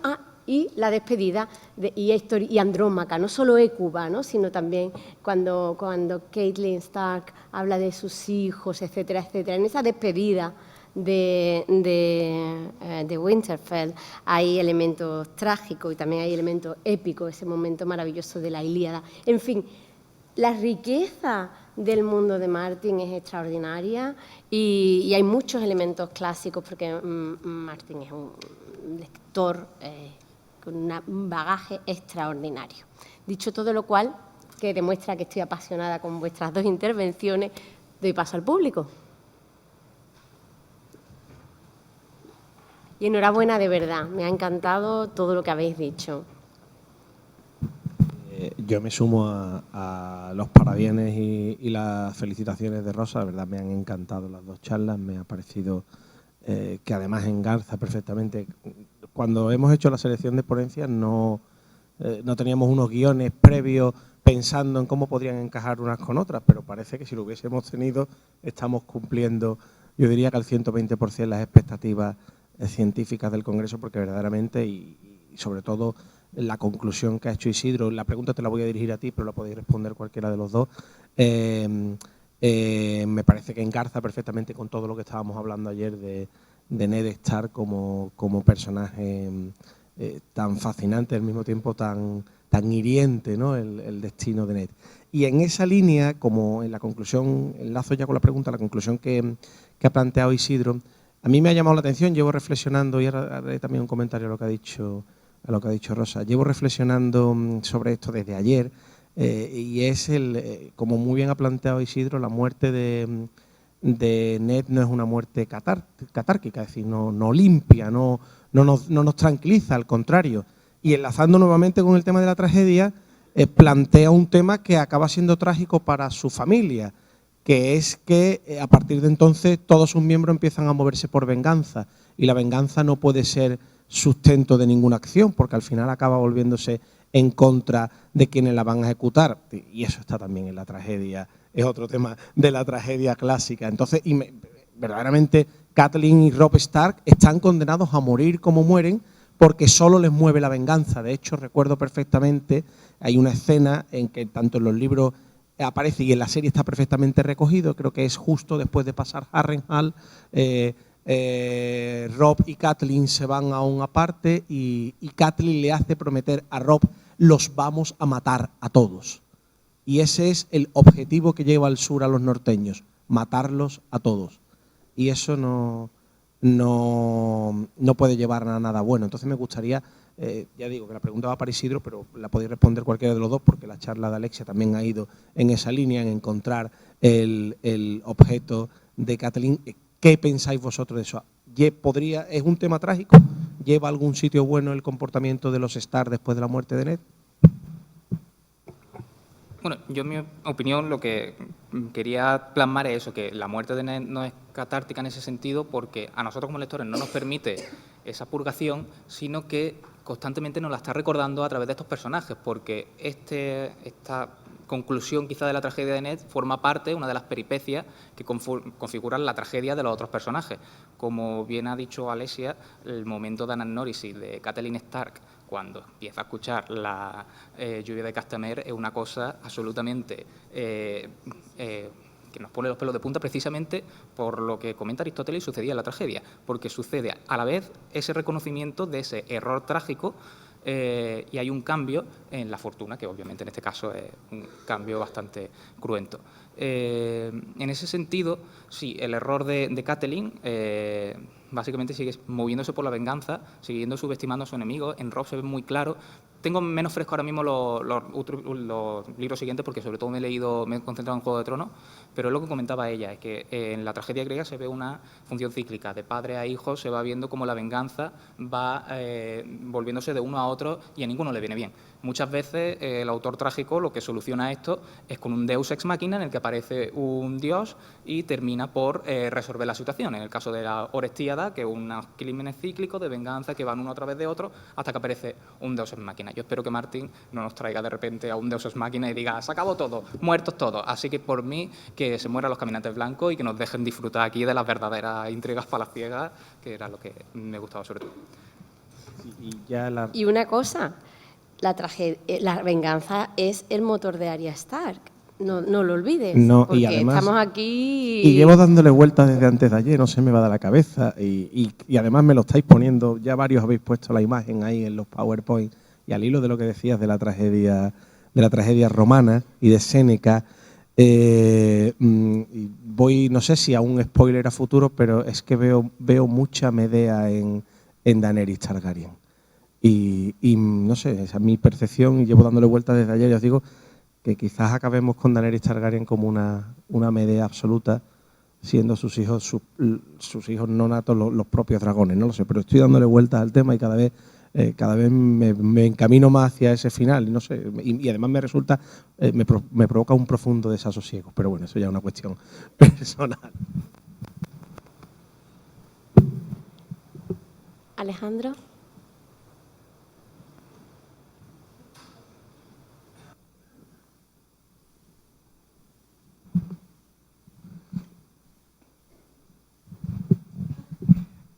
A: Y la despedida y Andrómaca, no solo Hécuba, ¿no?, sino también cuando Catelyn Stark habla de sus hijos, etcétera, etcétera. En esa despedida de Winterfell hay elementos trágicos y también hay elementos épicos, ese momento maravilloso de la Ilíada. En fin, La riqueza del mundo de Martin es extraordinaria y hay muchos elementos clásicos porque Martin es un lector con un bagaje extraordinario. Dicho todo lo cual, que demuestra que estoy apasionada con vuestras dos intervenciones, doy paso al público. Y enhorabuena de verdad, me ha encantado todo lo que habéis dicho.
D: Yo me sumo a los parabienes y las felicitaciones de Rosa. La verdad me han encantado las dos charlas, me ha parecido que además engarza perfectamente. Cuando hemos hecho la selección de ponencias no teníamos unos guiones previos pensando en cómo podrían encajar unas con otras, pero parece que si lo hubiésemos tenido estamos cumpliendo, yo diría que al 120% las expectativas científicas del Congreso, porque verdaderamente y sobre todo la conclusión que ha hecho Isidro, la pregunta te la voy a dirigir a ti, pero la podéis responder cualquiera de los dos, me parece que engarza perfectamente con todo lo que estábamos hablando ayer de Ned Stark como personaje tan fascinante, al mismo tiempo tan hiriente, ¿no? el destino de Ned. Y en esa línea, como en la conclusión, enlazo ya con la pregunta, la conclusión que ha planteado Isidro, a mí me ha llamado la atención, llevo reflexionando, y ahora haré también un comentario a lo que ha dicho Rosa, llevo reflexionando sobre esto desde ayer, y es, como muy bien ha planteado Isidro, la muerte de Ned no es una muerte catárquica, es decir, no limpia, no nos tranquiliza, al contrario. Y enlazando nuevamente con el tema de la tragedia, plantea un tema que acaba siendo trágico para su familia, que es que a partir de entonces todos sus miembros empiezan a moverse por venganza, y la venganza no puede ser sustento de ninguna acción, porque al final acaba volviéndose en contra de quienes la van a ejecutar, y eso está también en la tragedia, es otro tema de la tragedia clásica. Entonces, verdaderamente, Catelyn y Robb Stark están condenados a morir como mueren, porque solo les mueve la venganza. De hecho, recuerdo perfectamente, hay una escena en que tanto en los libros aparece y en la serie está perfectamente recogido, creo que es justo después de pasar Harrenhal, Robb y Catelyn se van a una parte y Catelyn le hace prometer a Robb: los vamos a matar a todos. Y ese es el objetivo que lleva al sur a los norteños, matarlos a todos. Y eso no puede llevar a nada bueno. Entonces me gustaría, ya digo que la pregunta va para Isidro, pero la podéis responder cualquiera de los dos, porque la charla de Alexia también ha ido en esa línea, en encontrar el objeto de Catelyn. ¿Qué pensáis vosotros de eso? ¿Es un tema trágico? ¿Lleva a algún sitio bueno el comportamiento de los Stark después de la muerte de Ned?
C: Bueno, yo en mi opinión lo que quería plasmar es eso, que la muerte de Ned no es catártica en ese sentido porque a nosotros como lectores no nos permite esa purgación, sino que constantemente nos la está recordando a través de estos personajes, porque esta conclusión quizá de la tragedia de Ned forma parte, una de las peripecias que configuran la tragedia de los otros personajes. Como bien ha dicho Alexia, el momento de Anan Norris y de Catelyn Stark, cuando empieza a escuchar la lluvia de Castamere, es una cosa absolutamente que nos pone los pelos de punta, precisamente por lo que comenta Aristóteles sucedía en la tragedia, porque sucede a la vez ese reconocimiento de ese error trágico y hay un cambio en la fortuna, que obviamente en este caso es un cambio bastante cruento. En ese sentido, sí, el error de Catelyn básicamente sigue moviéndose por la venganza, siguiendo subestimando a su enemigo. En Robb se ve muy claro. Tengo menos fresco ahora mismo los libros siguientes porque sobre todo me he concentrado en Juego de Tronos, pero es lo que comentaba ella, es que en la tragedia griega se ve una función cíclica, de padre a hijo se va viendo cómo la venganza va volviéndose de uno a otro y a ninguno le viene bien. Muchas veces el autor trágico lo que soluciona esto es con un deus ex machina en el que aparece un dios y termina por resolver la situación. En el caso de la Orestíada, que es unos crímenes cíclicos de venganza que van uno a través de otro hasta que aparece un deus ex machina. Yo espero que Martin no nos traiga de repente a un deus ex machina y diga: se acabó todo, muertos todos. Así que por mí, que se mueran los caminantes blancos y que nos dejen disfrutar aquí de las verdaderas intrigas palaciegas, que era lo que me gustaba sobre todo.
A: Y una cosa, la venganza es el motor de Arya Stark. No lo olvides,
D: no,
A: porque
D: y además,
A: estamos aquí...
D: Y llevo dándole vueltas desde antes de ayer, no se me va de la cabeza, y además me lo estáis poniendo, ya varios habéis puesto la imagen ahí en los PowerPoint, y al hilo de lo que decías de la tragedia la tragedia romana y de Séneca. Voy, no sé si a un spoiler a futuro, pero es que veo mucha Medea en Daenerys Targaryen. Y no sé, esa es mi percepción, y llevo dándole vueltas desde ayer. Y os digo que quizás acabemos con Daenerys Targaryen como una Medea absoluta, siendo sus hijos no natos los propios dragones, no lo sé, pero estoy dándole vueltas al tema y cada vez me encamino más hacia ese final, no sé, y además me resulta, me provoca un profundo desasosiego, pero bueno, eso ya es una cuestión personal.
A: Alejandro.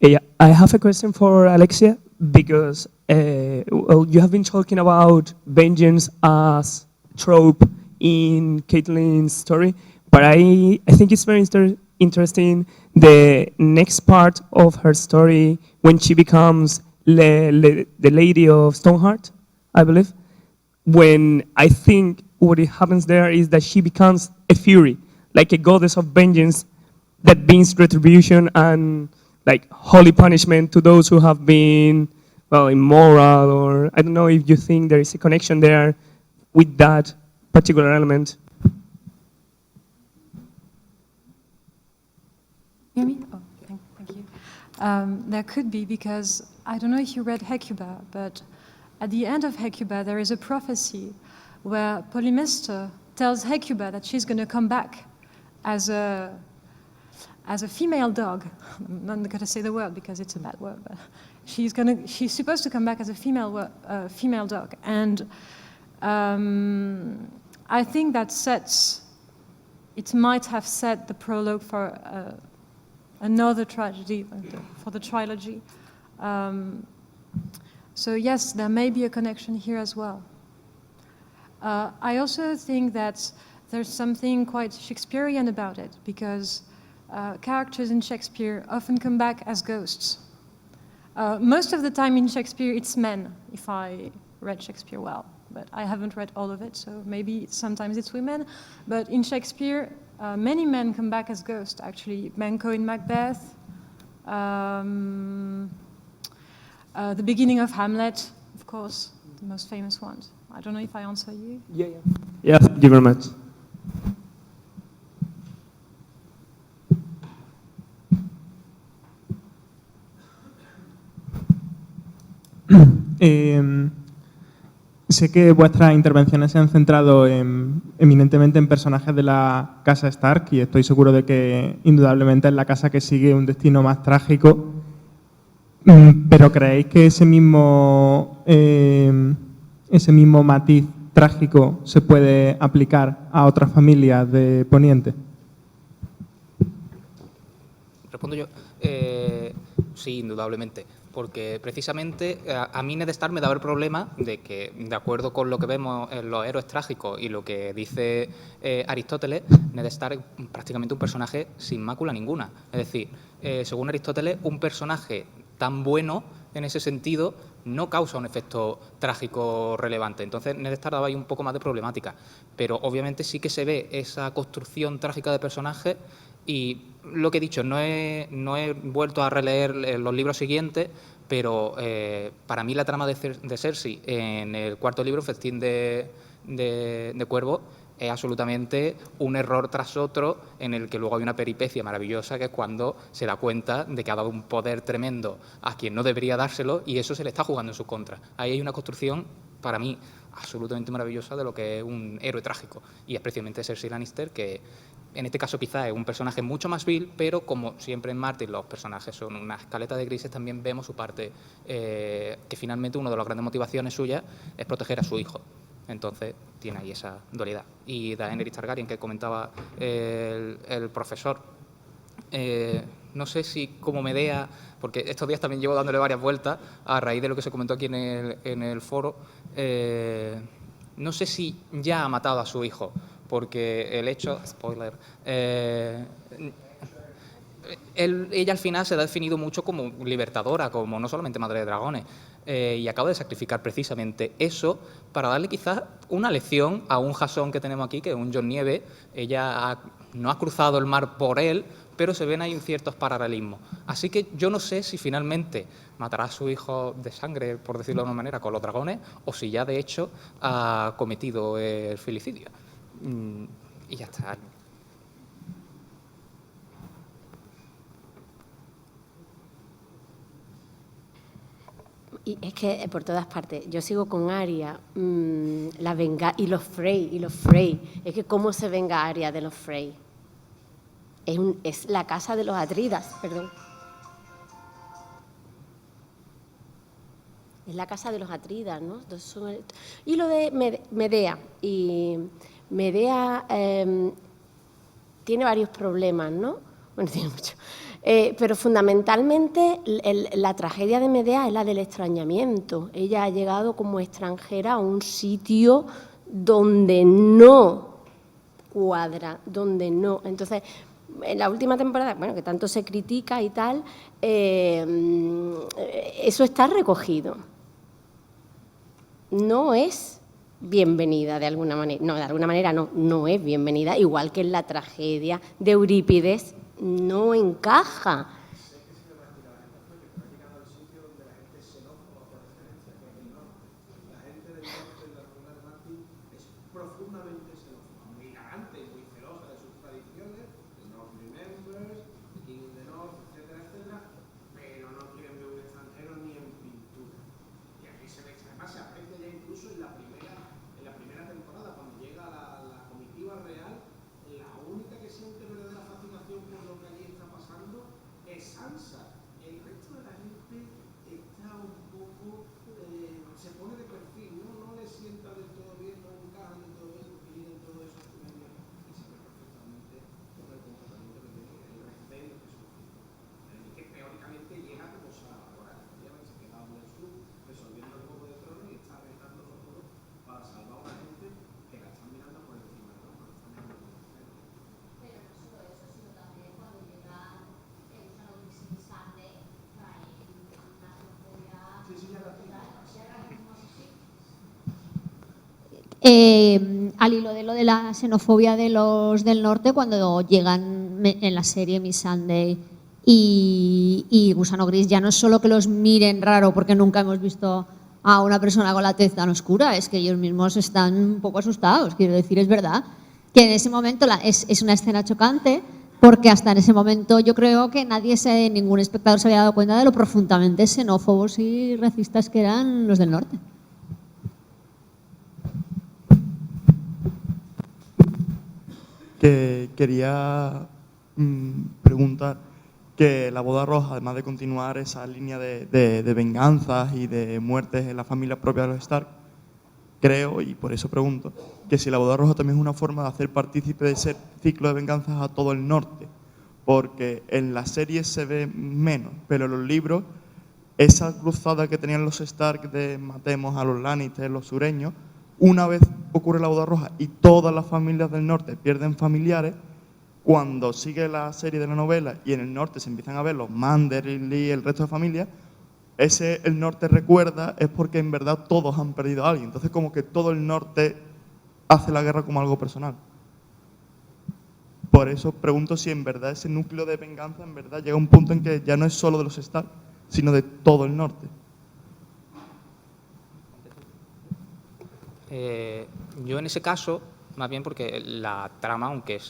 E: Yeah, I have a question for Alexia because well, you have been talking about vengeance as trope in Caitlin's story, but I think it's very interesting the next part of her story when she becomes the Lady of Stoneheart, I believe. When I think what happens there is that she becomes a fury, like a goddess of vengeance that brings retribution and like holy punishment to those who have been, well, immoral, or I don't know if you think there is a connection there with that particular element.
B: Hear me? Oh, thank you. There could be, because I don't know if you read Hecuba, but at the end of Hecuba there is a prophecy where Polymestor tells Hecuba that she's going to come back as a female dog. I'm not going to say the word because it's a bad word, but she's supposed to come back as a female dog, and I think that it might have set the prologue for another tragedy for the trilogy. So yes, there may be a connection here as well. I also think that there's something quite Shakespearean about it, because characters in Shakespeare often come back as ghosts. Most of the time in Shakespeare it's men, if I read Shakespeare well, but I haven't read all of it, so maybe sometimes it's women. But in Shakespeare, many men come back as ghosts, actually. Banquo in Macbeth, the beginning of Hamlet, of course, the most famous ones. I don't know if I answer you.
E: Yeah, thank you very much.
F: Sé que vuestras intervenciones se han centrado eminentemente en personajes de la casa Stark, y estoy seguro de que indudablemente es la casa que sigue un destino más trágico, pero ¿creéis que ese mismo matiz trágico se puede aplicar a otras familias de Poniente?
C: Respondo yo. Sí, indudablemente. Porque precisamente a mí Ned Stark me daba el problema de que, de acuerdo con lo que vemos en los héroes trágicos y lo que dice Aristóteles, Ned Stark es prácticamente un personaje sin mácula ninguna. Es decir, según Aristóteles, un personaje tan bueno en ese sentido no causa un efecto trágico relevante. Entonces Ned Stark daba ahí un poco más de problemática. Pero obviamente sí que se ve esa construcción trágica de personaje. Y lo que he dicho, no he vuelto a releer los libros siguientes, pero para mí la trama de Cersei en el cuarto libro, Festín de Cuervos, es absolutamente un error tras otro, en el que luego hay una peripecia maravillosa, que es cuando se da cuenta de que ha dado un poder tremendo a quien no debería dárselo, y eso se le está jugando en su contra. Ahí hay una construcción, para mí, absolutamente maravillosa de lo que es un héroe trágico, y es precisamente Cersei Lannister, que en este caso quizás es un personaje mucho más vil, pero como siempre en Martin los personajes son una escaleta de grises, también vemos su parte, que finalmente una de las grandes motivaciones suyas es proteger a su hijo. Entonces tiene ahí esa dualidad. Y Daenerys Targaryen, que comentaba el profesor, no sé si como Medea, porque estos días también llevo dándole varias vueltas a raíz de lo que se comentó aquí en el foro, no sé si ya ha matado a su hijo, porque el hecho, spoiler, ella al final se ha definido mucho como libertadora, como no solamente madre de dragones, y acaba de sacrificar precisamente eso para darle quizás una lección a un Jason que tenemos aquí, que es un Jon Nieve. Ella no ha cruzado el mar por él, pero se ven ahí ciertos paralelismos. Así que yo no sé si finalmente matará a su hijo de sangre, por decirlo de alguna manera, con los dragones, o si ya de hecho ha cometido el filicidio. Y ya está.
A: Y es que por todas partes, yo sigo con Arya, y los Frey. Es que cómo se venga Arya de los Frey. Es la casa de los Atridas, perdón. Es la casa de los Atridas, ¿no? Y lo de Medea. Y Medea tiene varios problemas, ¿no? Bueno, tiene mucho. Pero fundamentalmente la tragedia de Medea es la del extrañamiento. Ella ha llegado como extranjera a un sitio donde no cuadra, donde no. Entonces, en la última temporada, bueno, que tanto se critica y tal, eso está recogido. No es bienvenida de alguna manera. No, de alguna manera no es bienvenida, igual que en la tragedia de Eurípides no encaja.
G: Al hilo de lo de la xenofobia de los del norte, cuando llegan en la serie Miss Sunday y Gusano Gris, ya no es solo que los miren raro porque nunca hemos visto a una persona con la tez tan oscura, es que ellos mismos están un poco asustados. Quiero decir, es verdad que en ese momento es una escena chocante, porque hasta en ese momento yo creo que ningún espectador se había dado cuenta de lo profundamente xenófobos y racistas que eran los del norte.
H: Que quería preguntar que La Boda Roja, además de continuar esa línea de venganzas y de muertes en la familia propia de los Stark, creo, y por eso pregunto, que si La Boda Roja también es una forma de hacer partícipe de ese ciclo de venganzas a todo el norte, porque en la serie se ve menos, pero en los libros, esa cruzada que tenían los Stark de matemos a los Lannister, los sureños, una vez ocurre La Boda Roja y todas las familias del norte pierden familiares, cuando sigue la serie de la novela y en el norte se empiezan a ver los Manderly y el resto de familias, el norte recuerda es porque en verdad todos han perdido a alguien. Entonces como que todo el norte hace la guerra como algo personal. Por eso pregunto si en verdad ese núcleo de venganza en verdad llega a un punto en que ya no es solo de los Stark, sino de todo el norte.
C: Yo en ese caso, más bien porque la trama, aunque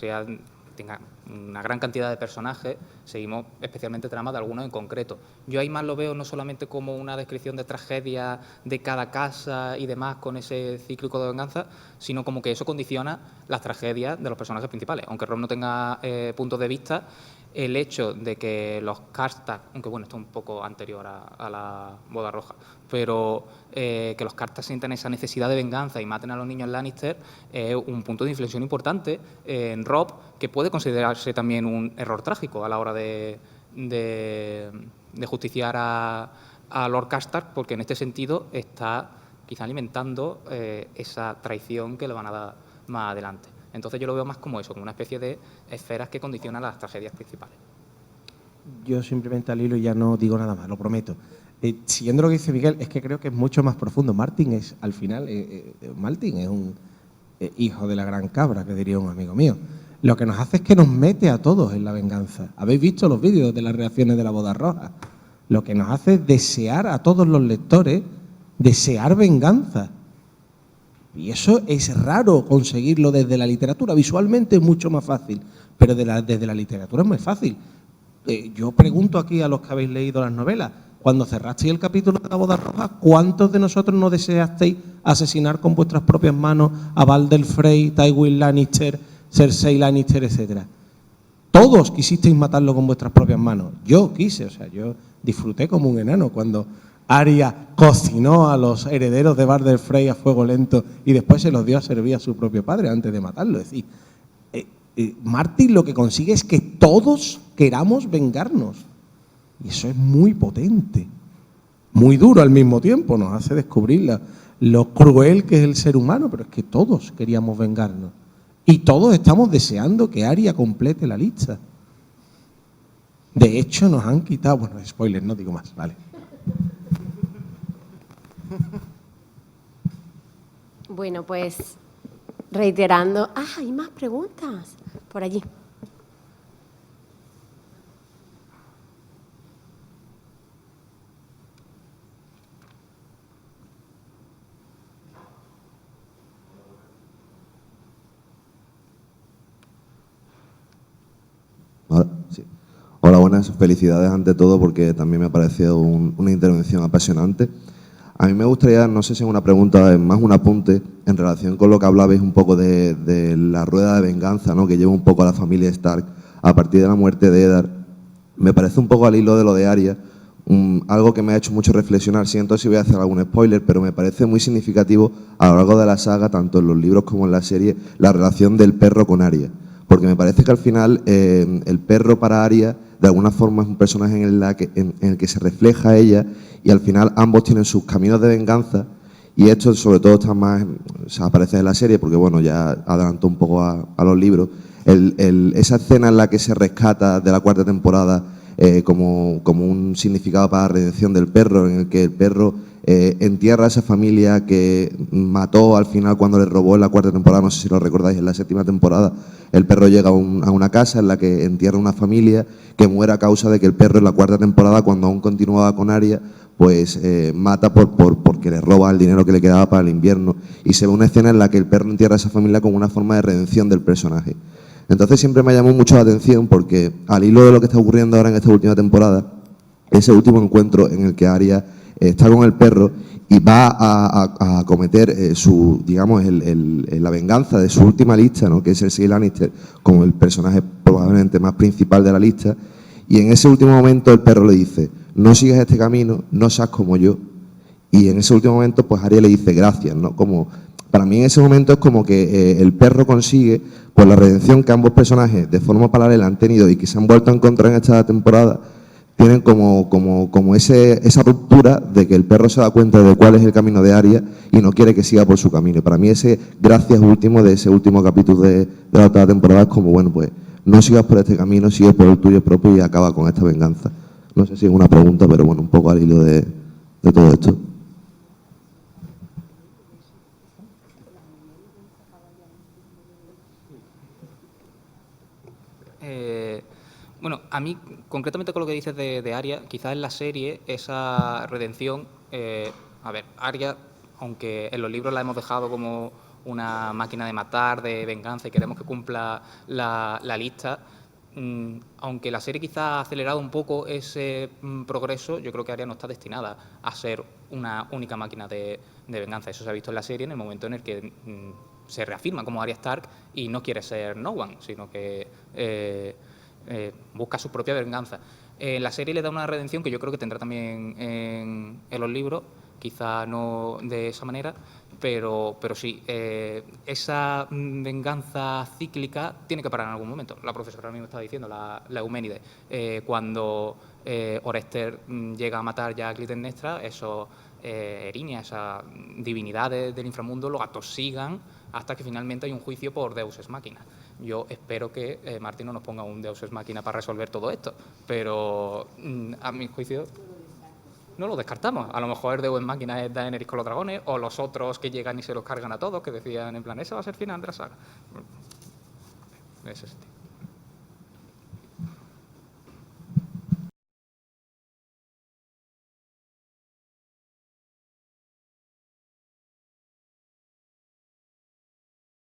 C: tenga una gran cantidad de personajes, seguimos especialmente tramas de algunos en concreto. Yo ahí más lo veo no solamente como una descripción de tragedia de cada casa y demás con ese cíclico de venganza, sino como que eso condiciona las tragedias de los personajes principales. Aunque Rob no tenga puntos de vista, el hecho de que los Karstark, aunque bueno, esto es un poco anterior a la Boda Roja, pero que los Karstark sientan esa necesidad de venganza y maten a los niños Lannister es un punto de inflexión importante en Rob, que puede considerarse también un error trágico a la hora de justiciar a Lord Karstark, porque en este sentido está quizá alimentando esa traición que le van a dar más adelante. Entonces yo lo veo más como eso, como una especie de esferas que condicionan las tragedias principales.
D: yo simplemente al hilo ya no digo nada más, lo prometo. Siguiendo lo que dice Miguel, es que creo que es mucho más profundo. Martin es, al final, Martin es un hijo de la gran cabra, que diría un amigo mío. Lo que nos hace es que nos mete a todos en la venganza. ¿Habéis visto los vídeos de las reacciones de la boda roja? Lo que nos hace es desear a todos los lectores, desear venganza. Y eso es raro conseguirlo desde la literatura. Visualmente es mucho más fácil, pero desde la literatura es muy fácil. Yo pregunto aquí a los que habéis leído las novelas, cuando cerrasteis el capítulo de la boda roja, ¿cuántos de nosotros no deseasteis asesinar con vuestras propias manos a Balder Frey, Tywin Lannister, Cersei Lannister, etcétera? Todos quisisteis matarlo con vuestras propias manos. Yo quise, o sea, yo disfruté como un enano cuando Arya cocinó a los herederos de Balder Frey a fuego lento y después se los dio a servir a su propio padre antes de matarlo. Es decir, Martin lo que consigue es que todos queramos vengarnos. Y eso es muy potente, muy duro al mismo tiempo. Nos hace descubrir lo cruel que es el ser humano, pero es que todos queríamos vengarnos. Y todos estamos deseando que Arya complete la lista. De hecho, nos han quitado... Bueno, spoiler, no digo más, vale.
A: Bueno, pues reiterando... ¡Ah, hay más preguntas! Por allí.
I: Sí. Hola, buenas. Felicidades ante todo porque también me ha parecido una intervención apasionante. A mí me gustaría, no sé si es una pregunta, es más un apunte en relación con lo que hablabais un poco de la rueda de venganza, ¿no?, que lleva un poco a la familia Stark a partir de la muerte de Eddard. Me parece un poco al hilo de lo de Arya, algo que me ha hecho mucho reflexionar. Siento si voy a hacer algún spoiler, pero me parece muy significativo a lo largo de la saga, tanto en los libros como en la serie, la relación del perro con Arya. Porque me parece que al final el perro para Arya de alguna forma es un personaje en el que se refleja ella y al final ambos tienen sus caminos de venganza y esto sobre todo está más, o sea, aparece en la serie porque bueno, ya adelanto un poco a los libros. Esa escena en la que se rescata de la cuarta temporada como un significado para la redención del perro, en el que el perro entierra a esa familia que mató al final cuando le robó en la cuarta temporada, no sé si lo recordáis, en la séptima temporada, el perro llega a una casa en la que entierra una familia que muere a causa de que el perro en la cuarta temporada, cuando aún continuaba con Arya, pues mata porque le roba el dinero que le quedaba para el invierno y se ve una escena en la que el perro entierra a esa familia como una forma de redención del personaje. Entonces siempre me llamó mucho la atención porque al hilo de lo que está ocurriendo ahora en esta última temporada, ese último encuentro en el que Arya está con el perro y va a cometer la venganza de su última lista, ¿no?, que es Cersei Lannister, como el personaje probablemente más principal de la lista, y en ese último momento el perro le dice: no sigas este camino, no seas como yo, y en ese último momento pues Arya le dice gracias, ¿no? Como, para mí en ese momento es como que el perro consigue pues la redención que ambos personajes de forma paralela han tenido y que se han vuelto a encontrar en esta temporada. Tienen como esa ruptura de que el perro se da cuenta de cuál es el camino de Arya y no quiere que siga por su camino. Y para mí ese gracias último de ese último capítulo de la octava temporada es como, bueno, pues no sigas por este camino, sigue por el tuyo propio y acaba con esta venganza. No sé si es una pregunta, pero bueno, un poco al hilo de todo esto.
C: Bueno, a mí, concretamente con lo que dices de Arya, quizás en la serie esa redención... a ver, Arya, aunque en los libros la hemos dejado como una máquina de matar, de venganza y queremos que cumpla la lista, aunque la serie quizás ha acelerado un poco ese progreso, yo creo que Arya no está destinada a ser una única máquina de venganza. Eso se ha visto en la serie en el momento en el que se reafirma como Arya Stark y no quiere ser no one, sino que busca su propia venganza. La serie le da una redención que yo creo que tendrá también en los libros, quizá no de esa manera, pero sí, esa venganza cíclica tiene que parar en algún momento. La profesora mismo estaba diciendo, la Euménide, cuando Orester llega a matar ya a Clitemnestra, esos Erinia, esas divinidades del inframundo, lo atosigan hasta que finalmente hay un juicio por Deus Ex Machina. Yo espero que Martin no nos ponga un Deus Ex Machina para resolver todo esto, pero a mi juicio no lo descartamos. A lo mejor el Deus Ex Machina es Daenerys con los dragones, o los otros que llegan y se los cargan a todos, que decían en plan, ese va a ser el final de la saga. En ese sentido.